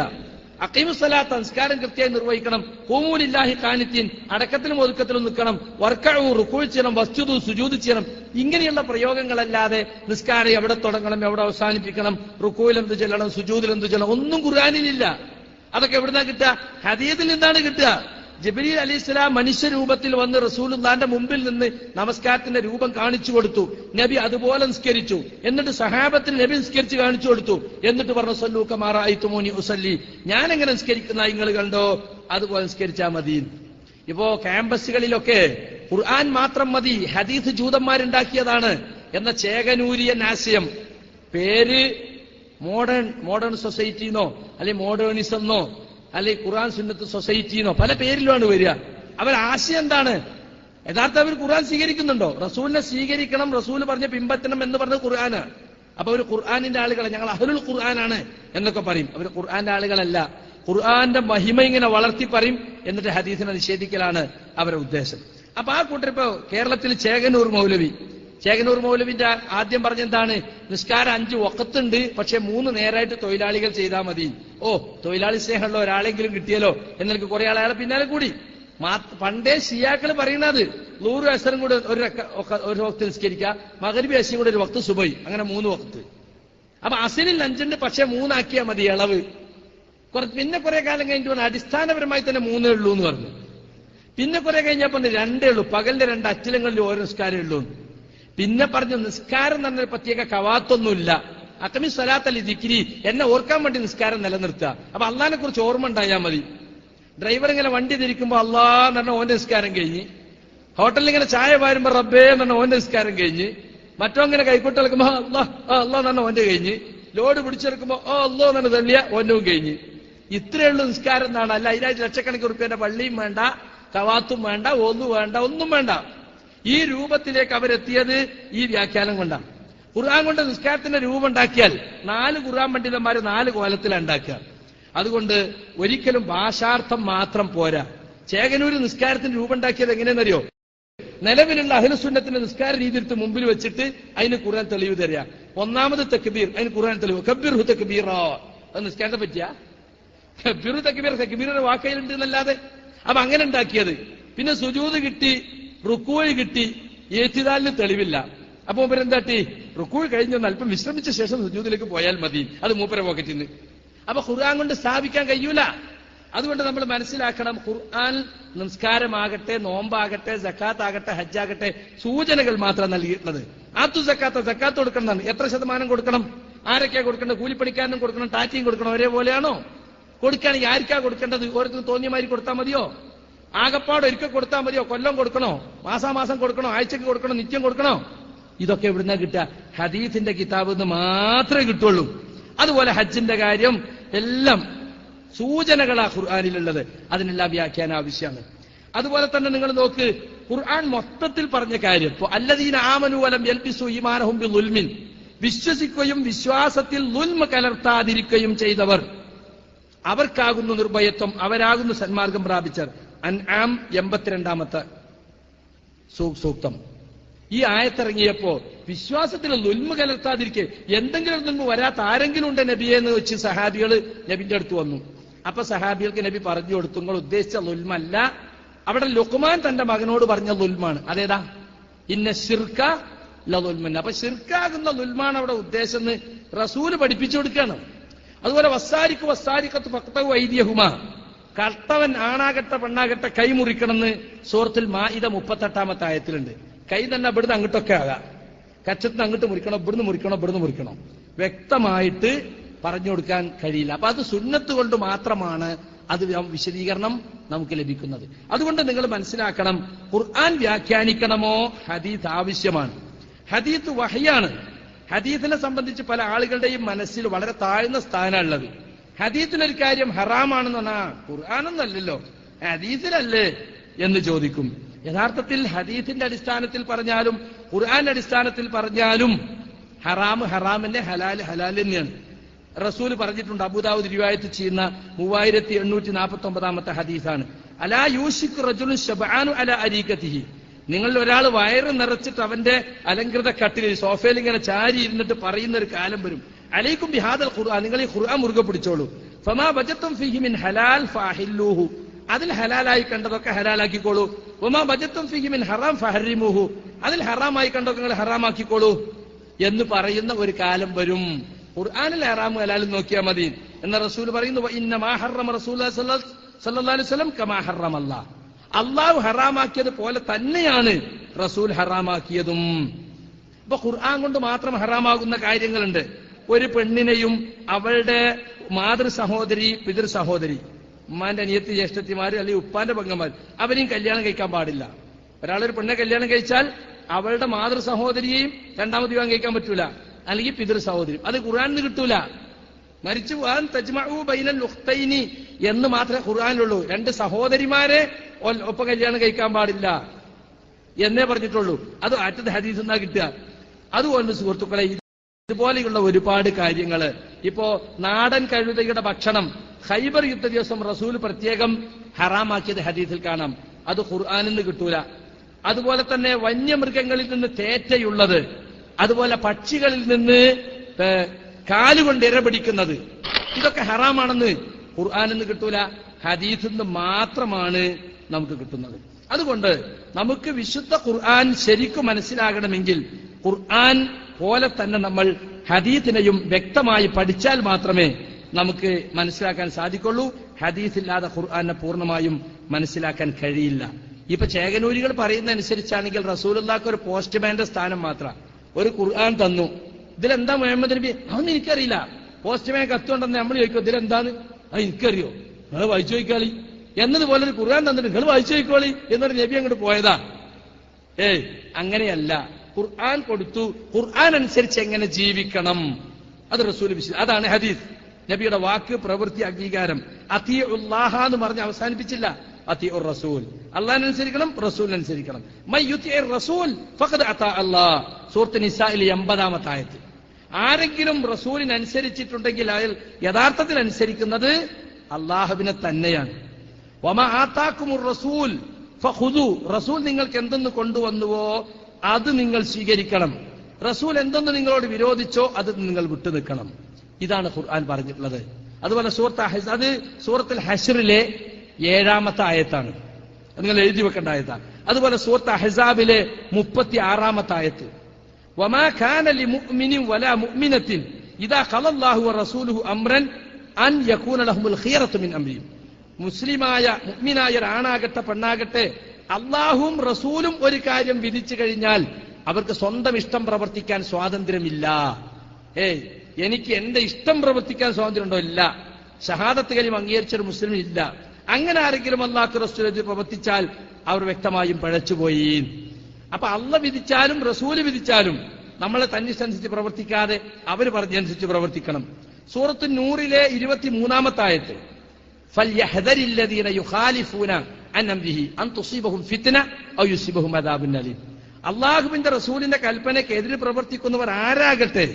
അഖീമുസ്സലാത്ത്, നിസ്കാരം കൃത്യമായി നിർവഹിക്കണം. ഖൂമൂ ലില്ലാഹി ഖാനിതീൻ, അടക്കത്തിലും ഒതുക്കത്തിലും നിൽക്കണം. വർക്കഉ, റുകൂഅ് ചെയ്യണം. വസ്ജുദു, സുജൂദ് ചെയ്യണം. ഇങ്ങനെയുള്ള പ്രയോഗങ്ങളല്ലാതെ നിസ്കാരം എവിടെ തുടങ്ങണം, എവിടെ അവസാനിപ്പിക്കണം, റുകൂയിൽ എന്ത് ചൊല്ലണം, സുജൂദിൽ എന്ത് ചൊല്ലണം, ഒന്നും ഖുർആനിലില്ല. അതൊക്കെ എവിടുന്നാ കിട്ടുക? ഹദീസിൽ നിന്നാണ് കിട്ടുക. ജിബ്രീൽ അലൈഹിസ്സലാം മനുഷ്യരൂപത്തിൽ വന്ന് റസൂലുള്ളാഹിന്റെ മുമ്പിൽ നിന്ന് നമസ്കാരത്തിന്റെ രൂപം കാണിച്ചു കൊടുത്തു. നബി അതുപോലെ നിസ്കരിച്ചു. എന്നിട്ട് സഹാബത്തിന് നബി നിസ്കരിച്ച് കാണിച്ചു കൊടുത്തു. എന്നിട്ട് പറഞ്ഞു, സല്ലൂ കമാ റഅയ്തുമൂനി ഉസല്ലി, ഞാൻ എങ്ങനെ നിസ്കരിക്കുന്ന നിങ്ങൾ കണ്ടോ അതുപോലെ നിസ്കരിച്ചാൽ മതി. ഇപ്പോ ക്യാമ്പസുകളിലൊക്കെ ഖുർആൻ മാത്രം മതി, ഹദീസ് ജൂതന്മാരുണ്ടാക്കിയതാണ് എന്ന ചേകനൂരിയൻ ആശയം, പേര് മോഡേൺ സൊസൈറ്റിന്നോ അല്ലെങ്കിൽ മോഡേണിസം എന്നോ അല്ലെങ്കിൽ ഖുർആൻ സുന്നത്ത് സൊസൈറ്റിന്നോ പല പേരിലുമാണ് വരിക. അവരാശയം എന്താണ്? യഥാർത്ഥം അവർ ഖുർആൻ സ്വീകരിക്കുന്നുണ്ടോ? റസൂലിനെ സ്വീകരിക്കണം, റസൂൽ പറഞ്ഞ പിമ്പറ്റണം എന്ന് പറഞ്ഞത് ഖുർആനാണ്. അപ്പൊ അവർ ഖുർആനിന്റെ ആളുകളെ ഞങ്ങൾ അഹ്ലുൽ ഖുർആനാണ് എന്നൊക്കെ പറയും. അവർ ഖുർആന്റെ ആളുകളല്ല. ഖുർആന്റെ മഹിമ ഇങ്ങനെ വളർത്തി പറയും, എന്നിട്ട് ഹദീസിനെ നിഷേധിക്കലാണ് അവരുടെ ഉദ്ദേശം. അപ്പൊ ആ കൂട്ടർ ഇപ്പോ കേരളത്തിൽ ചേകനൂർ മൗലവിന്റെ ആദ്യം പറഞ്ഞെന്താണ്? നിസ്കാരം 5 വഖത്തുണ്ട്, പക്ഷെ 3 നേരായിട്ട് തൊഴിലാളികൾ ചെയ്താൽ മതി. തൊഴിലാളി സ്നേഹമുള്ള ഒരാളെങ്കിലും കിട്ടിയല്ലോ എന്നെനിക്ക് കുറെ ആളെ പിന്നാലെ കൂടി. പണ്ടേ ഷിയാക്കൾ പറയുന്നത് ലൂറ് അസറും കൂടെ ഒരു വക്ത് നിസ്കരിക്കുക, മഗ്രിബ് അശയും കൂടെ ഒരു വക്ത് സുബഹി, അങ്ങനെ 3 വക്ത്. അപ്പൊ അസനിൽ 5 ഉണ്ട്, പക്ഷെ 3 ആക്കിയാൽ മതി ഇളവ്. പിന്നെ കുറെ കാലം കഴിഞ്ഞിട്ട് അടിസ്ഥാനപരമായി തന്നെ 3 ഉള്ളൂ എന്ന് പറഞ്ഞു. പിന്നെ കുറെ കഴിഞ്ഞപ്പോ 2 ഉള്ളൂ, പകലിന്റെ 2 അച്ചിലങ്ങളിൽ ഓരോ നിസ്കാരം ഉള്ളൂ. പിന്നെ പറഞ്ഞു നിസ്കാരം എന്ന് പറഞ്ഞ പ്രത്യേക കവാത്തൊന്നുമില്ല. അക്കമി സ്വലാത്തല്ലി ദിക്രി, എന്നെ ഓർക്കാൻ വേണ്ടി നിസ്കാരം നിലനിർത്തുക. അപ്പൊ അള്ളാഹിനെ കുറിച്ച് ഓർമ്മ ഉണ്ടായാൽ മതി. ഡ്രൈവർ ഇങ്ങനെ വണ്ടി തിരിക്കുമ്പോ അള്ളാ എന്ന് പറഞ്ഞ ഓന്റെ നിസ്കാരം കഴിഞ്ഞ്, ഹോട്ടലിൽ ഇങ്ങനെ ചായ വാരുമ്പോ റബ്ബേ എന്ന് പറഞ്ഞ ഓന്റെ നിസ്കാരം കഴിഞ്ഞ്, മറ്റോ ഇങ്ങനെ കൈക്കോട്ട് കളിക്കുമ്പോ അള്ളാ എന്ന് പറഞ്ഞ ഓന്റെ കഴിഞ്ഞ്, ലോഡ് പിടിച്ചെടുക്കുമ്പോ അള്ളോ എന്ന് പറഞ്ഞ തള്ളിയ ഓന്നവും കഴിഞ്ഞ്. ഇത്രയുള്ള നിസ്കാരം എന്നാണ്. അല്ല അതിനായിട്ട് ലക്ഷക്കണക്കിന് റുപ്യന്റെ പള്ളിയും വേണ്ട, കവാത്തും വേണ്ട, ഒന്നും വേണ്ട, ഒന്നും വേണ്ട. ഈ രൂപത്തിലേക്ക് അവരെത്തിയത് ഈ വ്യാഖ്യാനം കൊണ്ടാണ്. ഖുർആൻ കൊണ്ട് നിസ്കാരത്തിന്റെ രൂപം ഉണ്ടാക്കിയാൽ 4 ഖുർആൻ പണ്ഡിതന്മാർ 4 കോലത്തിലാണ് ഉണ്ടാക്കുക. അതുകൊണ്ട് ഒരിക്കലും ഭാഷാർത്ഥം മാത്രം പോരാ. ചേകനൂര് നിസ്കാരത്തിന്റെ രൂപം ഉണ്ടാക്കിയത് എങ്ങനെയെന്നറിയോ? നിലവിലുള്ള അഹ്ലുസുന്നത്തിന്റെ നിസ്കാര രീതിയെടുത്ത് മുമ്പിൽ വെച്ചിട്ട് അതിന് ഖുർആൻ തെളിവ് തരിക. 1ാമത് തക്ബീർ, അതിന് ഖുർആൻ തെളിവ്. കബ്ബിർഹു തക്ബീറാ, അത് നിസ്കാരത്തെ പറ്റിയ കബ്ബിറു തക്ബീർ, തക്ബീറിന്റെ വാക്കയിലുണ്ട് എന്നല്ലാതെ. അപ്പൊ അങ്ങനെ ഉണ്ടാക്കിയത്. പിന്നെ സുജൂദ് കിട്ടി, റുക്കൂഴ് കിട്ടി, ഏറ്റിദാലിന് തെളിവില്ല. അപ്പൊ മൂപ്പരെന്താട്ടി? റുക്കൂഴ് കഴിഞ്ഞൊന്ന് അല്പം വിശ്രമിച്ച ശേഷം സുജൂദിലേക്ക് പോയാൽ മതി, അത് മൂപ്പരെ പോക്കറ്റിൽ നിന്ന്. അപ്പൊ ഖുർആൻ കൊണ്ട് സ്ഥാപിക്കാൻ കഴിയൂല. അതുകൊണ്ട് നമ്മൾ മനസ്സിലാക്കണം, ഖുർആൻ നിസ്കാരമാകട്ടെ, നോമ്പാകട്ടെ, സക്കാത്താകട്ടെ, ഹജ്ജാകട്ടെ സൂചനകൾ മാത്രം നൽകിയിട്ടുള്ളത്. സക്കാത്ത് കൊടുക്കണം. എത്ര ശതമാനം കൊടുക്കണം? ആരൊക്കെയാ കൊടുക്കേണ്ടത്? കൂലിപ്പണിക്കാരനും കൊടുക്കണം, ടാറ്റയും കൊടുക്കണം. ഒരേപോലെയാണോ? കൊടുക്കുകയാണെങ്കിൽ ആർക്കാ കൊടുക്കേണ്ടത്? ഓരോരുത്തരും തോന്നിയമാതിരി കൊടുത്താൽ മതിയോ? ആകപ്പാട് ഒരിക്കൽ കൊടുത്താൽ മതിയോ? കൊല്ലം കൊടുക്കണോ? മാസാമാസം കൊടുക്കണോ? ആഴ്ചക്ക് കൊടുക്കണോ? നിത്യം കൊടുക്കണോ? ഇതൊക്കെ എവിടുന്നാ കിട്ടുക? ഹദീസിന്റെ കിതാബിൽ നിന്ന് മാത്രമേ കിട്ടുള്ളൂ. അതുപോലെ ഹജ്ജിന്റെ കാര്യം എല്ലാം സൂചനകളാ ഖുർആനിലുള്ളത്. അതിനെല്ലാം വ്യാഖ്യാനം ആവശ്യമാണ്. അതുപോലെ തന്നെ നിങ്ങൾ നോക്ക്, ഖുർആൻ മൊത്തത്തിൽ പറഞ്ഞ കാര്യം അല്ലദീന ആമനു വലം യൽബിസു ഈമാനഹും ബിളുൽമിൻ, വിശ്വസിക്കുകയും വിശ്വാസത്തിൽ ളുൽമ കലർത്താതിരിക്കുകയും ചെയ്തവർ അവർക്കാകുന്നു നിർഭയത്വം, അവരാകുന്നു സന്മാർഗം പ്രാപിച്ചർ. അൻആം 82ാമത്തെ സൂക്തം. ഈ ആയത്തിറങ്ങിയപ്പോ വിശ്വാസത്തിൽ ളുൽമ കലർത്താതിരിക്കെ, എന്തെങ്കിലും ളുൽമ വരാത്ത ആരെങ്കിലും ഉണ്ട് നബിയെ എന്ന് വെച്ച് സഹാബികൾ നബിന്റെ അടുത്ത് വന്നു. അപ്പൊ സഹാബികൾക്ക് നബി പറഞ്ഞു കൊടുത്തു, നിങ്ങൾ ഉദ്ദേശിച്ച ളുൽമല്ല, അവിടെ ലുഖ്മാൻ തന്റെ മകനോട് പറഞ്ഞ ളുൽമാണ്. അതേതാ? ഇന്ന ശിർക ലളുൽമൻ. അപ്പൊ ശിർക്കാകുന്ന ളുൽമാണ് അവിടെ ഉദ്ദേശം എന്ന് റസൂല് പഠിപ്പിച്ചു കൊടുക്കുകയാണ്. അതുപോലെ വസ്സാരിക്കത്ത് ഫഖ്തഉ ഐദിയഹുമാ, കർത്തവൻ ആണാകട്ടെ പെണ്ണാകട്ടെ കൈ മുറിക്കണമെന്ന് സൂറത്തുൽ മാഇദ 38ാമത്തെ ആയത്തിലുണ്ട്. കൈ തന്നെ ഇവിടുന്ന് അങ്ങോട്ടൊക്കെ ആകാം, കച്ചത്തിന് അങ്ങോട്ട് മുറിക്കണം, ഇവിടുന്ന് മുറിക്കണം, വ്യക്തമായിട്ട് പറഞ്ഞു കൊടുക്കാൻ കഴിയില്ല. അപ്പൊ അത് സുന്നത്ത് കൊണ്ട് മാത്രമാണ് അത് വിശദീകരണം നമുക്ക് ലഭിക്കുന്നത്. അതുകൊണ്ട് നിങ്ങൾ മനസ്സിലാക്കണം, ഖുർആൻ വ്യാഖ്യാനിക്കണമോ ഹദീസ് ആവശ്യമാണ്. ഹദീസ് വഹയാണ്. ഹദീസിനെ സംബന്ധിച്ച് പല ആളുകളുടെയും മനസ്സിൽ വളരെ താഴ്ന്ന സ്ഥാനമുള്ളത്. ഹദീസിലൊരു കാര്യം ഹറാമാണെന്ന് പറഞ്ഞാൽ ഖുർആനൊന്നല്ലല്ലോ, ഹദീസിലല്ലേ എന്ന് ചോദിക്കും. യഥാർത്ഥത്തിൽ ഹദീസിന്റെ അടിസ്ഥാനത്തിൽ പറഞ്ഞാലും ഖുർആന്റെ അടിസ്ഥാനത്തിൽ പറഞ്ഞാലും ഹറാമിന്റെ ഹലാല് തന്നെയാണ്. റസൂൽ പറഞ്ഞിട്ടുണ്ട്, അബൂദാവൂദ് റിവായത്ത് ചെയ്യുന്ന 3849ാമത്തെ ഹദീസാണ്. അലാ യൂശിക്കു റജുലുൻ ശബആനു അലാ അരീകതിഹി, നിങ്ങളിൽ ഒരാൾ വയറ് നിറച്ചിട്ട് അവന്റെ അലങ്കൃത കട്ടിലിൽ സോഫയിൽ ഇങ്ങനെ ചാരി ഇരുന്നിട്ട് പറയുന്ന ഒരു കാലം വരും. അലൈക്കും ബിഹാദൽ ഖുർആൻ, നിങ്ങൾ ഈ ഖുർആൻ മുറുകെ പിടിച്ചോളൂ. ഫമാ വജത്തും ഫീഹി മിൻ ഹലാൽ ഫഅഹില്ലൂഹു, അതിൽ ഹലാലായി കണ്ടതൊക്കെ ഹലാലാക്കിക്കോളൂ. വമാ വജത്തും ഫീഹി മിൻ ഹറാം ഫഹരിമുഹു, അതിൽ ഹറാമായി കണ്ടതൊക്കെ നിങ്ങൾ ഹറാമാക്കിക്കോളൂ എന്ന് പറയുന്ന ഒരു കാലം വരും. ഖുർആനിൽ ഹറാം ഹലാലും നോക്കിയാൽ മതി എന്ന റസൂൽ പറയുന്നു. ഇന്നമാ ഹറമ റസൂലുള്ളാഹി സ്വല്ലല്ലാഹു അലൈഹി വസല്ലം കമാ ഹറമല്ലാഹ്, അള്ളാഹു ഹറാമാക്കിയത് പോലെ തന്നെയാണ് റസൂൽ ഹറാമാക്കിയതും. ഇപ്പൊ ഖുർആൻ കൊണ്ട് മാത്രം ഹറാമാകുന്ന കാര്യങ്ങളുണ്ട്. ഒരു പെണ്ണിനെയും അവളുടെ മാതൃ സഹോദരി, പിതൃ സഹോദരി, ഉമ്മാന്റെ അനിയത്തി ജ്യേഷ്ഠത്തിമാര് അല്ലെങ്കിൽ ഉപ്പാന്റെ പെങ്ങന്മാർ, അവരെയും കല്യാണം കഴിക്കാൻ പാടില്ല. ഒരാളൊരു പെണ്ണെ കല്യാണം കഴിച്ചാൽ അവളുടെ മാതൃ സഹോദരിയെയും രണ്ടാമത് വിവാഹം കഴിക്കാൻ പറ്റൂല, അല്ലെങ്കിൽ പിതൃ സഹോദരി. അത് ഖുർആനിൽ കിട്ടൂല. മരിച്ചു പോകാൻ തജ്മഉ ബൈനൽ ഉഖ്തൈനി എന്ന് മാത്രമേ ഖുർആനിലുള്ളൂ. 2 സഹോദരിമാരെ ഒപ്പം കല്യാണം കഴിക്കാൻ പാടില്ല. എന്നേ പറഞ്ഞിട്ടുള്ളൂ. അത് ആറ്റത് ഹദീസ് എന്നാ കിട്ടുക. അതുകൊണ്ട് സുഹൃത്തുക്കളെ, ഇതുപോലെയുള്ള ഒരുപാട് കാര്യങ്ങള്, ഇപ്പോ നാടൻ കഴുതയുടെ ഭക്ഷണം ഖൈബർ യുദ്ധ ദിവസം റസൂൽ പ്രത്യേകം ഹറാമാക്കിയത് ഹദീസിൽ കാണാം. അത് ഖുർആനിൽ നിന്ന് കിട്ടൂല. അതുപോലെ തന്നെ വന്യമൃഗങ്ങളിൽ നിന്ന് തേറ്റയുള്ളത്, അതുപോലെ പക്ഷികളിൽ നിന്ന് കാലുകൊണ്ട് ഇരപിടിക്കുന്നത്, ഇതൊക്കെ ഹറാമാണെന്ന് ഖുർആനിൽ നിന്ന് കിട്ടൂല, ഹദീസിൽ നിന്ന് മാത്രമാണ് നമുക്ക് കിട്ടുന്നത്. അതുകൊണ്ട് നമുക്ക് വിശുദ്ധ ഖുർആൻ ശരിക്കും മനസ്സിലാകണമെങ്കിൽ ഖുർആൻ പോലെ തന്നെ നമ്മൾ ഹദീസിനെയും വ്യക്തമായി പഠിച്ചാൽ മാത്രമേ നമുക്ക് മനസ്സിലാക്കാൻ സാധിക്കുള്ളൂ. ഹദീസില്ലാതെ ഖുർആനെ പൂർണ്ണമായും മനസ്സിലാക്കാൻ കഴിയില്ല. ഇപ്പൊ ചേകനൂരികൾ പറയുന്നതനുസരിച്ചാണെങ്കിൽ റസൂലുള്ളാഹിക്ക് ഒരു പോസ്റ്റ്മാന്റെ സ്ഥാനം മാത്രം. ഒരു ഖുർആൻ തന്നു, ഇതിലെന്താ മുഹമ്മദ് നബി? അതൊന്നും എനിക്കറിയില്ല. പോസ്റ്റ്മാൻ കത്തുണ്ടെന്ന് നമ്മൾ ചോദിക്കും, ഇതിലെന്താന്ന്? അത് എനിക്കറിയോ? നിങ്ങൾ വായിച്ചു നോക്കാളി എന്നതുപോലെ ഒരു ഖുർആൻ തന്നിട്ട് നിങ്ങൾ വായിച്ചു നോക്കോളി എന്നൊരു നബി അങ്ങോട്ട് പോയതാ. അങ്ങനെയല്ല. ഖുർആൻ കൊടുത്തു, ഖുർആൻ അനുസരിച്ച് എങ്ങനെ ജീവിക്കണം അത് റസൂൽ അതാണ് ഹദീസ്. നബിയുടെ വാക്ക്, പ്രവൃത്തി, അംഗീകാരം. അത്തിഉല്ലാഹ എന്ന് പറഞ്ഞ് അവസാനിപ്പിച്ചില്ല, അത്തിഉർ റസൂൽ. അള്ളാഹിനനുസരിക്കണം, റസൂലിനനുസരിക്കണം. മൻ യുതിഇർ റസൂൽ ഫഖദ് അതാ അല്ലാഹ്. സൂറത്ത് നിസാഇൽ 80-ാമത്തെ ആയത്ത്. ആരെങ്കിലും റസൂലിനനുസരിച്ചിട്ടുണ്ടെങ്കിൽ അയാൾ യഥാർത്ഥത്തിൽ അനുസരിക്കുന്നത് അള്ളാഹുവിനെ തന്നെയാണ്. വമാ ആതാകുമുർ റസൂൽ ഫഖുദു. റസൂൽ നിങ്ങൾക്ക് എന്തെന്ന് കൊണ്ടുവന്നുവോ അത് നിങ്ങൾ സ്വീകരിക്കണം. റസൂൽ എന്തെന്ന് നിങ്ങളോട് വിരോധിച്ചോ അത് നിങ്ങൾ വിട്ടുനിൽക്കണം. ഇതാണ് ഖുർആൻ പറഞ്ഞിട്ടുള്ളത്. അതുപോലെ അത് സൂറത്തുൽ ഹശ്റിലെ 7-ാമത്തെ ആയത്താണ്. നിങ്ങൾ എഴുതി വെക്കേണ്ട ആയത്താണ്. അതുപോലെ സൂറത്ത് അഹ്സാബിലെ 36-ാമത്തെ ആയത്ത്. വമാ കാന ലിമുഅ്മിനിൻ വലാ മുഅ്മിനത്തിൻ ഇദാ ഖലല്ലാഹു വറസൂലുഹു അംറൻ അൻ യകൂന ലഹുൽ ഖിയറത്തു മിൻ അംരിഹിം. മുസ്ലിമായ മുഅ്മിനായ ആണാകട്ടെ പെണ്ണാകട്ടെ, അള്ളാഹുവും റസൂലും ഒരു കാര്യം വിധിച്ചു കഴിഞ്ഞാൽ അവർക്ക് സ്വന്തം ഇഷ്ടം പ്രവർത്തിക്കാൻ സ്വാതന്ത്ര്യമില്ല. എനിക്ക് എന്റെ ഇഷ്ടം പ്രവർത്തിക്കാൻ സ്വാതന്ത്ര്യമുണ്ടോ? ഇല്ല. ഷഹാദത്ത് കലിമ അംഗീകരിച്ചൊരു മുസ്ലിം ഇല്ല. അങ്ങനെ ആരെങ്കിലും അല്ലാഹു റസൂൽ പ്രവർത്തിച്ചാൽ അവർ വ്യക്തമായും പഴച്ചുപോയി. അപ്പൊ അള്ള വിധിച്ചാലും റസൂല് വിധിച്ചാലും നമ്മളെ തന്നിഷ്ടനുസരിച്ച് പ്രവർത്തിക്കാതെ അവർ പറഞ്ഞനുസരിച്ച് പ്രവർത്തിക്കണം. സൂറത്ത് നൂറിലെ 23-ാമത്തെ ആയത്ത്. ഫൽയഹ്ദരില്ലദീന യുഖാലിഫൂന അൻ അംരിഹി അൻ തുസീബഹും ഫിത്ന ഔ യുസീബഹും അദാബുൻ അലീം. അള്ളാഹുവിന്റെ റസൂലിന്റെ കൽപ്പനയ്ക്ക് എതിരെ പ്രവർത്തിക്കുന്നവർ ആരാകട്ടെ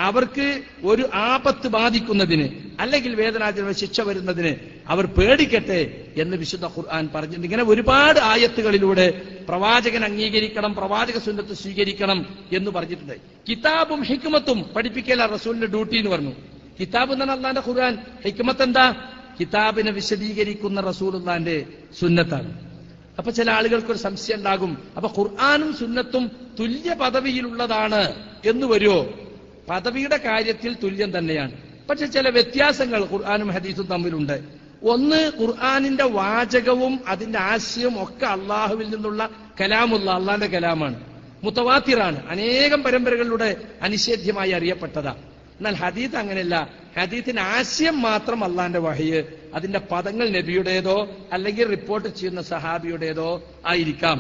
അവർക്ക് ഒരു ആപത്ത് ബാധിക്കുന്നതിന് അല്ലെങ്കിൽ വേദനാജനക ശിക്ഷ വരുന്നതിന് അവർ പേടിക്കട്ടെ എന്ന് വിശുദ്ധ ഖുർആൻ പറഞ്ഞിട്ടുണ്ട്. ഇങ്ങനെ ഒരുപാട് ആയത്തുകളിലൂടെ പ്രവാചകൻ അംഗീകരിക്കണം, പ്രവാചക സുന്നത്ത് സ്വീകരിക്കണം എന്ന് പറഞ്ഞിട്ടുണ്ട്. കിതാബും ഹിക്മത്തും പഠിപ്പിക്കല റസൂലിന്റെ ഡ്യൂട്ടി എന്ന് പറഞ്ഞു. കിതാബ് എന്നാണ് അള്ളാന്റെ ഖുർആൻ. ഹിക്മത്ത് എന്താ? കിതാബിനെ വിശദീകരിക്കുന്ന റസൂലുള്ളാന്റെ സുന്നത്താണ്. അപ്പൊ ചില ആളുകൾക്കൊരു സംശയം ഉണ്ടാകും, അപ്പൊ ഖുർആനും സുന്നത്തും തുല്യ പദവിയിലുള്ളതാണ് എന്ന് വരുമോ? പദവിയുടെ കാര്യത്തിൽ തുല്യം തന്നെയാണ്. പക്ഷെ ചില വ്യത്യാസങ്ങൾ ഖുർആനും ഹദീസും തമ്മിലുണ്ട്. ഒന്ന്, ഖുർആനിന്റെ വാചകവും അതിന്റെ ആശയവും ഒക്കെ അള്ളാഹുവിൽ നിന്നുള്ള കലാമുള്ള അള്ളാന്റെ കലാമാണ്, മുത്തവാത്തിറാണ്, അനേകം പരമ്പരകളിലൂടെ അനിഷേധ്യമായി അറിയപ്പെട്ടതാ. എന്നാൽ ഹദീത്ത് അങ്ങനെയല്ല. ഹദീത്തിന് ആശയം മാത്രം അള്ളാന്റെ വഹയ്, അതിന്റെ പദങ്ങൾ നബിയുടേതോ അല്ലെങ്കിൽ റിപ്പോർട്ട് ചെയ്യുന്ന സഹാബിയുടേതോ ആയിരിക്കാം.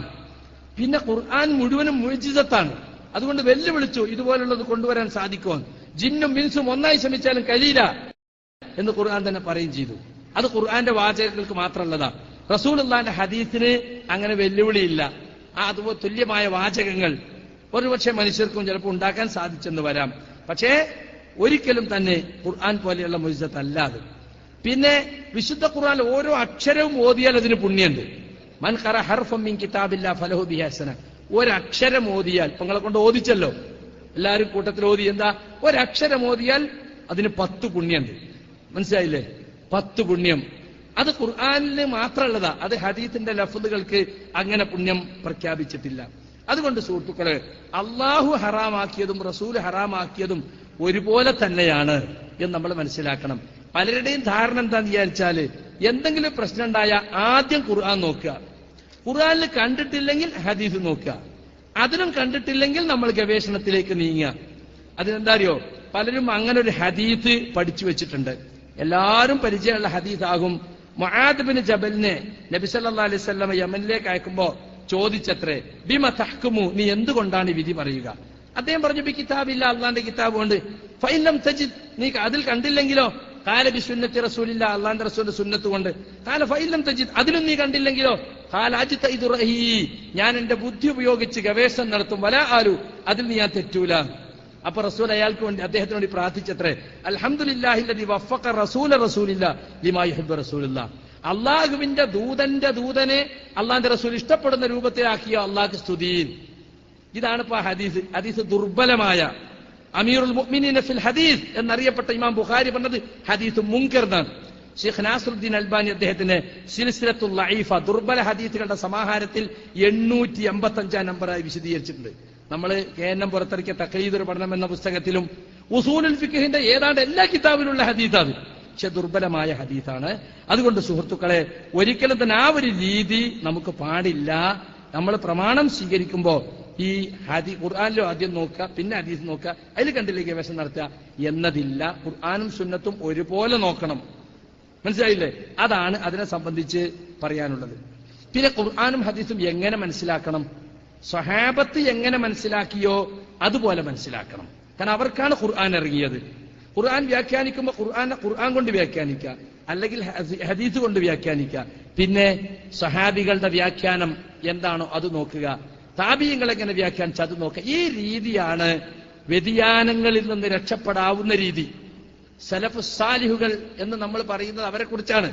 പിന്നെ ഖുർആൻ മുഴുവനും മുഅ്ജിസത്താണ്. അതുകൊണ്ട് വെല്ലുവിളിച്ചു, ഇതുപോലുള്ളത് കൊണ്ടുവരാൻ സാധിക്കുമോ? ജിന്നും മിൻസും ഒന്നായി ശ്രമിച്ചാലും കഴിയില്ല എന്ന് ഖുർആൻ തന്നെ പറയുകയും ചെയ്തു. അത് ഖുർആന്റെ വാചകങ്ങൾക്ക് മാത്രമുള്ളതാ. റസൂലുള്ളാഹിന്റെ ഹദീസിന് അങ്ങനെ വെല്ലുവിളിയില്ല. അതുപോലെ തുല്യമായ വാചകങ്ങൾ ഒരുപക്ഷെ മനുഷ്യർക്കും ചിലപ്പോൾ ഉണ്ടാക്കാൻ സാധിച്ചെന്ന് വരാം. പക്ഷേ ഒരിക്കലും തന്നെ ഖുർആൻ പോലെയുള്ള മുഅ്ജിസത്ത് അല്ലാതെ. പിന്നെ വിശുദ്ധ ഖുർആൻ ഓരോ അക്ഷരവും ഓതിയാൽ അതിന് പുണ്യമുണ്ട്. മൻ ഖറഅ ഹർഫൻ മിൻ കിതാബില്ലാഹി ഫലഹു ബിഹി ഹസന. ഒരക്ഷരം ഓതിയാൽ, ഇപ്പൊ നിങ്ങളെ കൊണ്ട് ഓദിച്ചല്ലോ, എല്ലാവരും കൂട്ടത്തിൽ ഓതി, എന്താ? ഒരക്ഷരം ഓതിയാൽ അതിന് 10 പുണ്യമുണ്ട്. മനസ്സിലായില്ലേ? 10 പുണ്യം. അത് ഖുർആനില് മാത്രമുള്ളതാ. അത് ഹദീത്തിന്റെ ലഫ്ളുകൾക്ക് അങ്ങനെ പുണ്യം പ്രഖ്യാപിച്ചിട്ടില്ല. അതുകൊണ്ട് സുഹൃത്തുക്കളെ, അള്ളാഹു ഹറാമാക്കിയതും റസൂൽ ഹറാമാക്കിയതും ഒരുപോലെ തന്നെയാണ് എന്ന് നമ്മൾ മനസ്സിലാക്കണം. പലരുടെയും ധാരണ എന്താന്ന് വിചാരിച്ചാല്, എന്തെങ്കിലും പ്രശ്നം ഉണ്ടായാൽ ആദ്യം ഖുർആൻ നോക്കുക, ഖുർആനിൽ കണ്ടിട്ടില്ലെങ്കിൽ ഹദീസ് നോക്കുക, അതിനും കണ്ടിട്ടില്ലെങ്കിൽ നമ്മൾ ഗവേഷണത്തിലേക്ക് നീങ്ങുക. അതിനെന്താ അറിയോ? പലരും അങ്ങനെ ഒരു ഹദീസ് പഠിച്ചു വെച്ചിട്ടുണ്ട്. എല്ലാവരും പരിചയമുള്ള ഹദീസ് ആകും. മുആദ് ബിൻ ജബലിനെ നബി സല്ലല്ലാഹു അലൈഹി വസല്ലം യമനിലേക്ക് അയക്കുമ്പോ ചോദിച്ചത്രേ, ബിമ തഹ്കുമു, നീ എന്തുകൊണ്ടാണ് വിധി പറയുക? അദ്ദേഹം പറഞ്ഞു, ബി കിതാബില്ല, അള്ളാന്റെ കിതാബ് കൊണ്ട്. ഫഇൻ ലം തജിദ്, നീ അതിൽ കണ്ടില്ലെങ്കിലോ? ഖാല ബിസുന്നത്തി റസൂലില്ലാ, അള്ളാന്റെ റസൂലിന്റെ സുന്നത്ത് കൊണ്ട്. ഖാല ഫഇല്ലം തജിദ്, അതിലും നീ കണ്ടില്ലെങ്കിലോ? ഖാല അജ്തഇദു റഅയി, ഞാൻ എന്റെ ബുദ്ധി ഉപയോഗിച്ച് ഗവേഷണം നടത്തും. വലാ ആലു, അതിൽ നീ ഞാൻ തെറ്റൂല. അപ്പൊ റസൂൽ അയാൾക്ക് വേണ്ടി, അദ്ദേഹത്തിന് വേണ്ടി പ്രാർത്ഥിച്ചത്രേ, അൽഹംദുലില്ലാഹില്ലദി വഫഖ റസൂലില്ലാ ലിമാ യുഹിബ്ബു റസൂലുള്ളാഹ്, അള്ളാഹുവിന്റെ ദൂതന്റെ ദൂതനെ അള്ളാന്റെ റസൂൽ ഇഷ്ടപ്പെടുന്ന രൂപത്തിലാക്കിയ അള്ളാഹ്ക്ക് സ്തുതി. ഇതാണ് ഇപ്പൊ ഹദീസ് ദുർബലമായ അമീറുൽ മുഅ്മിനീന ഫിൽ ഹദീസ് എന്നറിയപ്പെട്ട ഇമാം ബുഖാരി പറഞ്ഞത് ഹദീസ് മുൻകർ എന്നാണ്. ഷെയ്ഖ് നാസറുദ്ദീൻ അൽബാനി അദ്ദേഹത്തിന് സിൽസിലത്തുൽ ലഈഫ, ദുർബല ഹദീസുകളുടെ സമാഹാരത്തിൽ 885 നമ്പറായി വിശദീകരിച്ചിട്ടുണ്ട്. നമ്മൾ KNM പുറത്തിറക്കിയ തഖ്ലീദുൽ പഠനം എന്ന പുസ്തകത്തിലും ഉസൂലുൽ ഫിഖ്ഹിന്റെ ഏതാണ്ട് എല്ലാ കിതാബിലുള്ള ഹദീസാണ്. പക്ഷെ ദുർബലമായ ഹദീസാണ്. അതുകൊണ്ട് സുഹൃത്തുക്കളെ, ഒരിക്കലും തന്നെ ആ ഒരു രീതി നമുക്ക് പാടില്ല. നമ്മൾ പ്രമാണം സ്വീകരിക്കുമ്പോൾ ഈ ഖുർആനിലും ആദ്യം നോക്കുക, പിന്നെ ഹദീസ് നോക്കുക, അതിൽ കണ്ടില്ലേ ഗവേഷണം നടത്തുക എന്നതില്ല. ഖുർആനും സുന്നത്തും ഒരുപോലെ നോക്കണം. മനസ്സിലായില്ലേ? അതാണ് അതിനെ സംബന്ധിച്ച് പറയാനുള്ളത്. പിന്നെ ഖുർആനും ഹദീസും എങ്ങനെ മനസ്സിലാക്കണം? സ്വഹാബത്ത് എങ്ങനെ മനസ്സിലാക്കിയോ അതുപോലെ മനസ്സിലാക്കണം. കാരണം അവർക്കാണ് ഖുർആൻ ഇറങ്ങിയത്. ഖുർആൻ വ്യാഖ്യാനിക്കുമ്പോൾ ഖുർആൻ കൊണ്ട് വ്യാഖ്യാനിക്കുക, അല്ലെങ്കിൽ ഹദീസ് കൊണ്ട് വ്യാഖ്യാനിക്കുക. പിന്നെ സ്വഹാബികളുടെ വ്യാഖ്യാനം എന്താണോ അത് നോക്കുക, താബിഈങ്ങൾ എങ്ങനെ വ്യാഖ്യാനിച്ച അത് നോക്കുക. ഈ രീതിയാണ് വ്യതിയാനങ്ങളിൽ നിന്ന് രക്ഷപ്പെടാവുന്ന രീതി. സലഫ് സാലിഹുകൾ എന്ന് നമ്മൾ പറയുന്നത് അവരെ കുറിച്ചാണ്.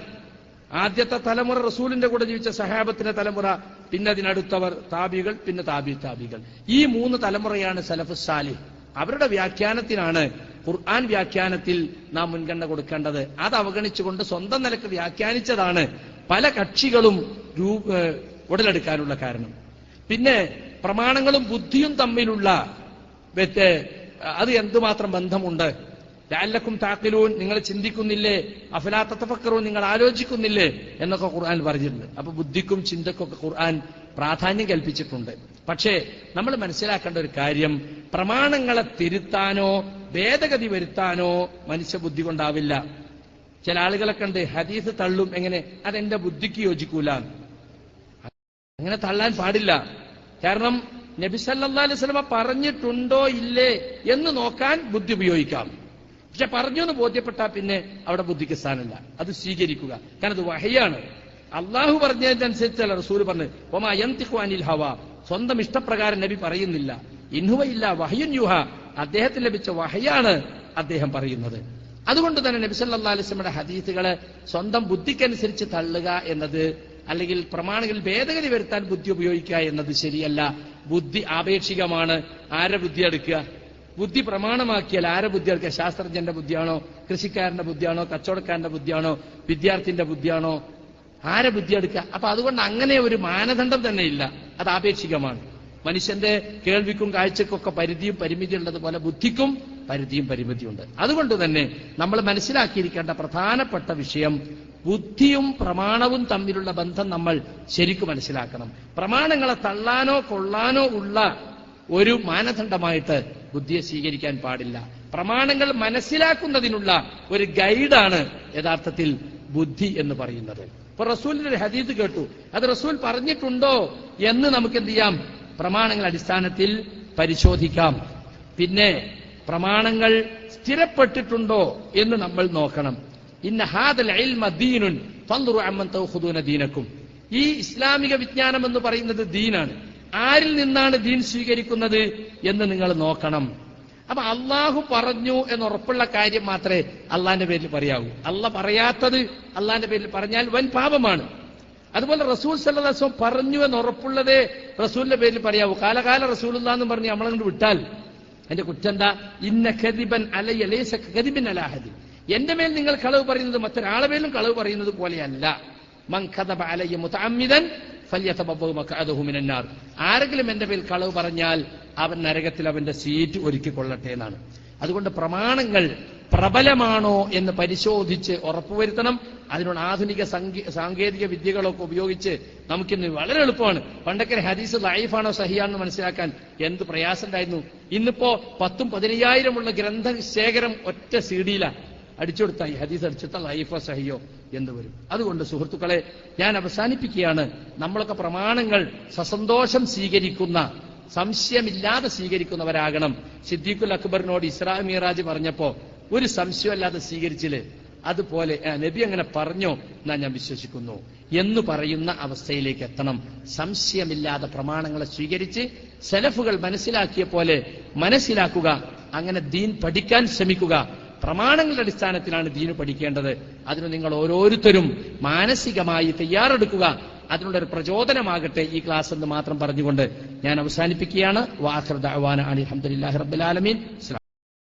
ആദ്യത്തെ തലമുറ റസൂലിന്റെ കൂടെ ജീവിച്ച സഹാബത്തിന്റെ തലമുറ, പിന്നെ അതിനടുത്തവർ താബികൾ, പിന്നെ താബികൾ. ഈ 3 തലമുറയാണ് സലഫ് സാലിഹ്. അവരുടെ വ്യാഖ്യാനത്തിനാണ് ഖുർആൻ വ്യാഖ്യാനത്തിൽ നാം മുൻഗണന കൊടുക്കേണ്ടത്. അത് അവഗണിച്ചുകൊണ്ട് സ്വന്തം നിലക്ക് വ്യാഖ്യാനിച്ചതാണ് പല കക്ഷികളും ഉടലെടുക്കാനുള്ള കാരണം. പിന്നെ പ്രമാണങ്ങളും ബുദ്ധിയും തമ്മിലുള്ള അത് എന്തുമാത്രം ബന്ധമുണ്ട്? ലഅല്ലക്കും തഅഖിലൂൻ, നിങ്ങൾ ചിന്തിക്കുന്നില്ലേ? അഫലാ തതഫക്കറൂൻ, നിങ്ങൾ ആലോചിക്കുന്നില്ലേ എന്നൊക്കെ ഖുർആൻ പറഞ്ഞിട്ടുണ്ട്. അപ്പൊ ബുദ്ധിക്കും ചിന്തക്കൊക്കെ ഖുർആൻ പ്രാധാന്യം കൽപ്പിച്ചിട്ടുണ്ട്. പക്ഷേ നമ്മൾ മനസ്സിലാക്കേണ്ട ഒരു കാര്യം, പ്രമാണങ്ങളെ തിരുത്താനോ ഭേദഗതി വരുത്താനോ മനുഷ്യബുദ്ധി കൊണ്ടാവില്ല. ചില ആളുകളൊക്കെ ഉണ്ട്, ഹദീസ് തള്ളും. എങ്ങനെ? അതെന്റെ ബുദ്ധിക്ക് യോജിക്കൂല. അങ്ങനെ തള്ളാൻ പാടില്ല. കാരണം നബി സല്ലല്ലാഹു അലൈഹി വസല്ലം പറഞ്ഞിട്ടുണ്ടോ ഇല്ലേ എന്ന് നോക്കാൻ ബുദ്ധി ഉപയോഗിക്കാം. പക്ഷെ പറഞ്ഞു എന്ന് ബോധ്യപ്പെട്ടാൽ പിന്നെ അവിടെ ബുദ്ധിക്ക് സ്ഥാനമില്ല. അത് സ്വീകരിക്കുക. കാരണം അത് വഹയാണ്. അള്ളാഹു പറഞ്ഞതിനനുസരിച്ചല്ല റസൂൽ പറഞ്ഞു. വമാ യൻതിഖു അനിൽ ഹവാ, സ്വന്തം ഇഷ്ടപ്രകാരം നബി പറയുന്നില്ല. ഇൻഹുവ ഇല്ലാ വഹയുൻ യുഹ, അദ്ദേഹത്തിന് ലഭിച്ച വഹയാണ് അദ്ദേഹം പറയുന്നത്. അതുകൊണ്ട് തന്നെ നബി സല്ലല്ലാഹു അലൈഹി വസല്ലമയുടെ ഹദീസുകളെ സ്വന്തം ബുദ്ധിക്കനുസരിച്ച് തള്ളുക എന്നത്, അല്ലെങ്കിൽ പ്രമാണങ്ങളിൽ ഭേദഗതി വരുത്താൻ ബുദ്ധി ഉപയോഗിക്കുക എന്നത് ശരിയല്ല. ബുദ്ധി ആപേക്ഷികമാണ്. ആരെ ബുദ്ധി എടുക്കുക? ബുദ്ധി പ്രമാണമാക്കിയാൽ ആരെ ബുദ്ധി എടുക്കുക? ശാസ്ത്രജ്ഞന്റെ ബുദ്ധിയാണോ? കൃഷിക്കാരന്റെ ബുദ്ധിയാണോ? കച്ചവടക്കാരന്റെ ബുദ്ധിയാണോ? വിദ്യാർത്ഥിന്റെ ബുദ്ധിയാണോ? ആരെ ബുദ്ധി എടുക്കുക? അപ്പൊ അതുകൊണ്ട് അങ്ങനെ ഒരു മാനദണ്ഡം തന്നെ ഇല്ല. അത് ആപേക്ഷികമാണ്. മനുഷ്യന്റെ കേൾവിക്കും കാഴ്ചക്കൊക്കെ പരിധിയും പരിമിതിയും ഉള്ളതുപോലെ ബുദ്ധിക്കും പരിധിയും പരിമിതിയുണ്ട്. അതുകൊണ്ട് തന്നെ നമ്മൾ മനസ്സിലാക്കിയിരിക്കേണ്ട പ്രധാനപ്പെട്ട വിഷയം, ബുദ്ധിയും പ്രമാണവും തമ്മിലുള്ള ബന്ധം നമ്മൾ ശരിക്കും മനസ്സിലാക്കണം. പ്രമാണങ്ങളെ തള്ളാനോ കൊള്ളാനോ ഉള്ള ഒരു മാനദണ്ഡമായിട്ട് ബുദ്ധിയെ സ്വീകരിക്കാൻ പാടില്ല. പ്രമാണങ്ങൾ മനസ്സിലാക്കുന്നതിനുള്ള ഒരു ഗൈഡാണ് യഥാർത്ഥത്തിൽ ബുദ്ധി എന്ന് പറയുന്നത്. ഇപ്പൊ റസൂലിന്റെ ഒരു ഹദീസ് കേട്ടു, അത് റസൂൽ പറഞ്ഞിട്ടുണ്ടോ എന്ന് നമുക്ക് എന്ത് ചെയ്യാം? പ്രമാണങ്ങൾ അടിസ്ഥാനത്തിൽ പരിശോധിക്കാം. പിന്നെ പ്രമാണങ്ങൾ സ്ഥിരപ്പെട്ടിട്ടുണ്ടോ എന്ന് നമ്മൾ നോക്കണം. ഇന്ന ഹാദൽ ഇൽമ ദീനുൻ ഫൻദുറു അമ്മൻ തഖുദൂന ദീനക്കും. ഈ ഇസ്ലാമിക വിജ്ഞാനം എന്ന് പറയുന്നത് ദീനാണ്. ആരിൽ നിന്നാണ് ദീൻ സ്വീകരിക്കുന്നത് എന്ന് നിങ്ങൾ നോക്കണം. അപ്പൊ അള്ളാഹു പറഞ്ഞു എന്ന് ഉറപ്പുള്ള കാര്യം മാത്രമേ അള്ളാന്റെ പേരിൽ പറയാവൂ. അള്ളാഹ് പറയാത്തത് അള്ളാന്റെ പേരിൽ പറഞ്ഞാൽ വൻ പാപമാണ്. അതുപോലെ റസൂൽ സല്ലല്ലാഹു അലൈഹി വസല്ലം പറഞ്ഞു എന്ന് ഉറപ്പുള്ളതേ റസൂലിന്റെ പേരിൽ പറയാവൂ. കാലകാല റസൂലുള്ളാഹ് എന്ന് പറഞ്ഞ് നമ്മളങ്ങോട്ട് വിട്ടാൽ എന്റെ കുറ്റെന്താ? ഇന്ന കദിബൻ അലയ്യ ലൈസ കദിബൻ അലാ അഹദി, എന്റെ മേൽ നിങ്ങൾ കളവ് പറയുന്നത് മറ്റൊരാളെ മേലും കളവ് പറയുന്നത് പോലെയല്ല. മൻ കദബ അലയ്യ മുതഅമ്മിദൻ ഫല്യതബവ്വഅ മഖഅദഹു മിനൻ നാർ, ആരെങ്കിലും എന്റെ പേരിൽ കളവ് പറഞ്ഞാൽ അവൻ നരകത്തിൽ അവന്റെ സീറ്റ് ഒരുക്കിക്കൊള്ളട്ടെ എന്നാണ്. അതുകൊണ്ട് പ്രമാണങ്ങൾ പ്രബലമാണോ എന്ന് പരിശോധിച്ച് ഉറപ്പുവരുത്തണം. അതിനുള്ള ആധുനിക സാങ്കേതിക വിദ്യകളൊക്കെ ഉപയോഗിച്ച് നമുക്കിന്ന് വളരെ എളുപ്പമാണ്. പണ്ടൊക്കെ ഹദീസ് ലൈഫാണോ സഹിയാണോ മനസ്സിലാക്കാൻ എന്ത് പ്രയാസം ഉണ്ടായിരുന്നു. ഇന്നിപ്പോ 10,000-15,000 ഉള്ള ഗ്രന്ഥശേഖരം ഒറ്റ CD-യിലാണ് അടിച്ചുകൊടുത്തായി. ഹദീസ് അടിച്ചെടുത്താൽ ലൈഫോ സഹിയോ എന്ന് വരും. അതുകൊണ്ട് സുഹൃത്തുക്കളെ, ഞാൻ അവസാനിപ്പിക്കുകയാണ്. നമ്മളൊക്കെ പ്രമാണങ്ങൾ സസന്തോഷം സ്വീകരിക്കുന്ന, സംശയമില്ലാതെ സ്വീകരിക്കുന്നവരാകണം. സിദ്ദീഖുൽ അക്ബറിനോട് ഇസ്രാ മിറാജ് പറഞ്ഞപ്പോ ഒരു സംശയമല്ലാതെ സ്വീകരിച്ചില്ലേ? അതുപോലെ നബി അങ്ങനെ പറഞ്ഞോ എന്നാ ഞാൻ വിശ്വസിക്കുന്നു എന്ന് പറയുന്ന അവസ്ഥയിലേക്ക് എത്തണം. സംശയമില്ലാതെ പ്രമാണങ്ങളെ സ്വീകരിച്ച് സലഫുകൾ മനസ്സിലാക്കിയ പോലെ മനസ്സിലാക്കുക. അങ്ങനെ ദീൻ പഠിക്കാൻ ശ്രമിക്കുക. പ്രമാണങ്ങളുടെ അടിസ്ഥാനത്തിലാണ് ദീന് പഠിക്കേണ്ടത്. അതിന് നിങ്ങൾ ഓരോരുത്തരും മാനസികമായി തയ്യാറെടുക്കുക. അതിനുള്ളൊരു പ്രചോദനമാകട്ടെ ഈ ക്ലാസ് എന്ന് മാത്രം പറഞ്ഞുകൊണ്ട് ഞാൻ അവസാനിപ്പിക്കുകയാണ്. വാഖിറു ദഅ്വാന അൽഹംദുലില്ലാഹി റബ്ബിൽ ആലമീൻ.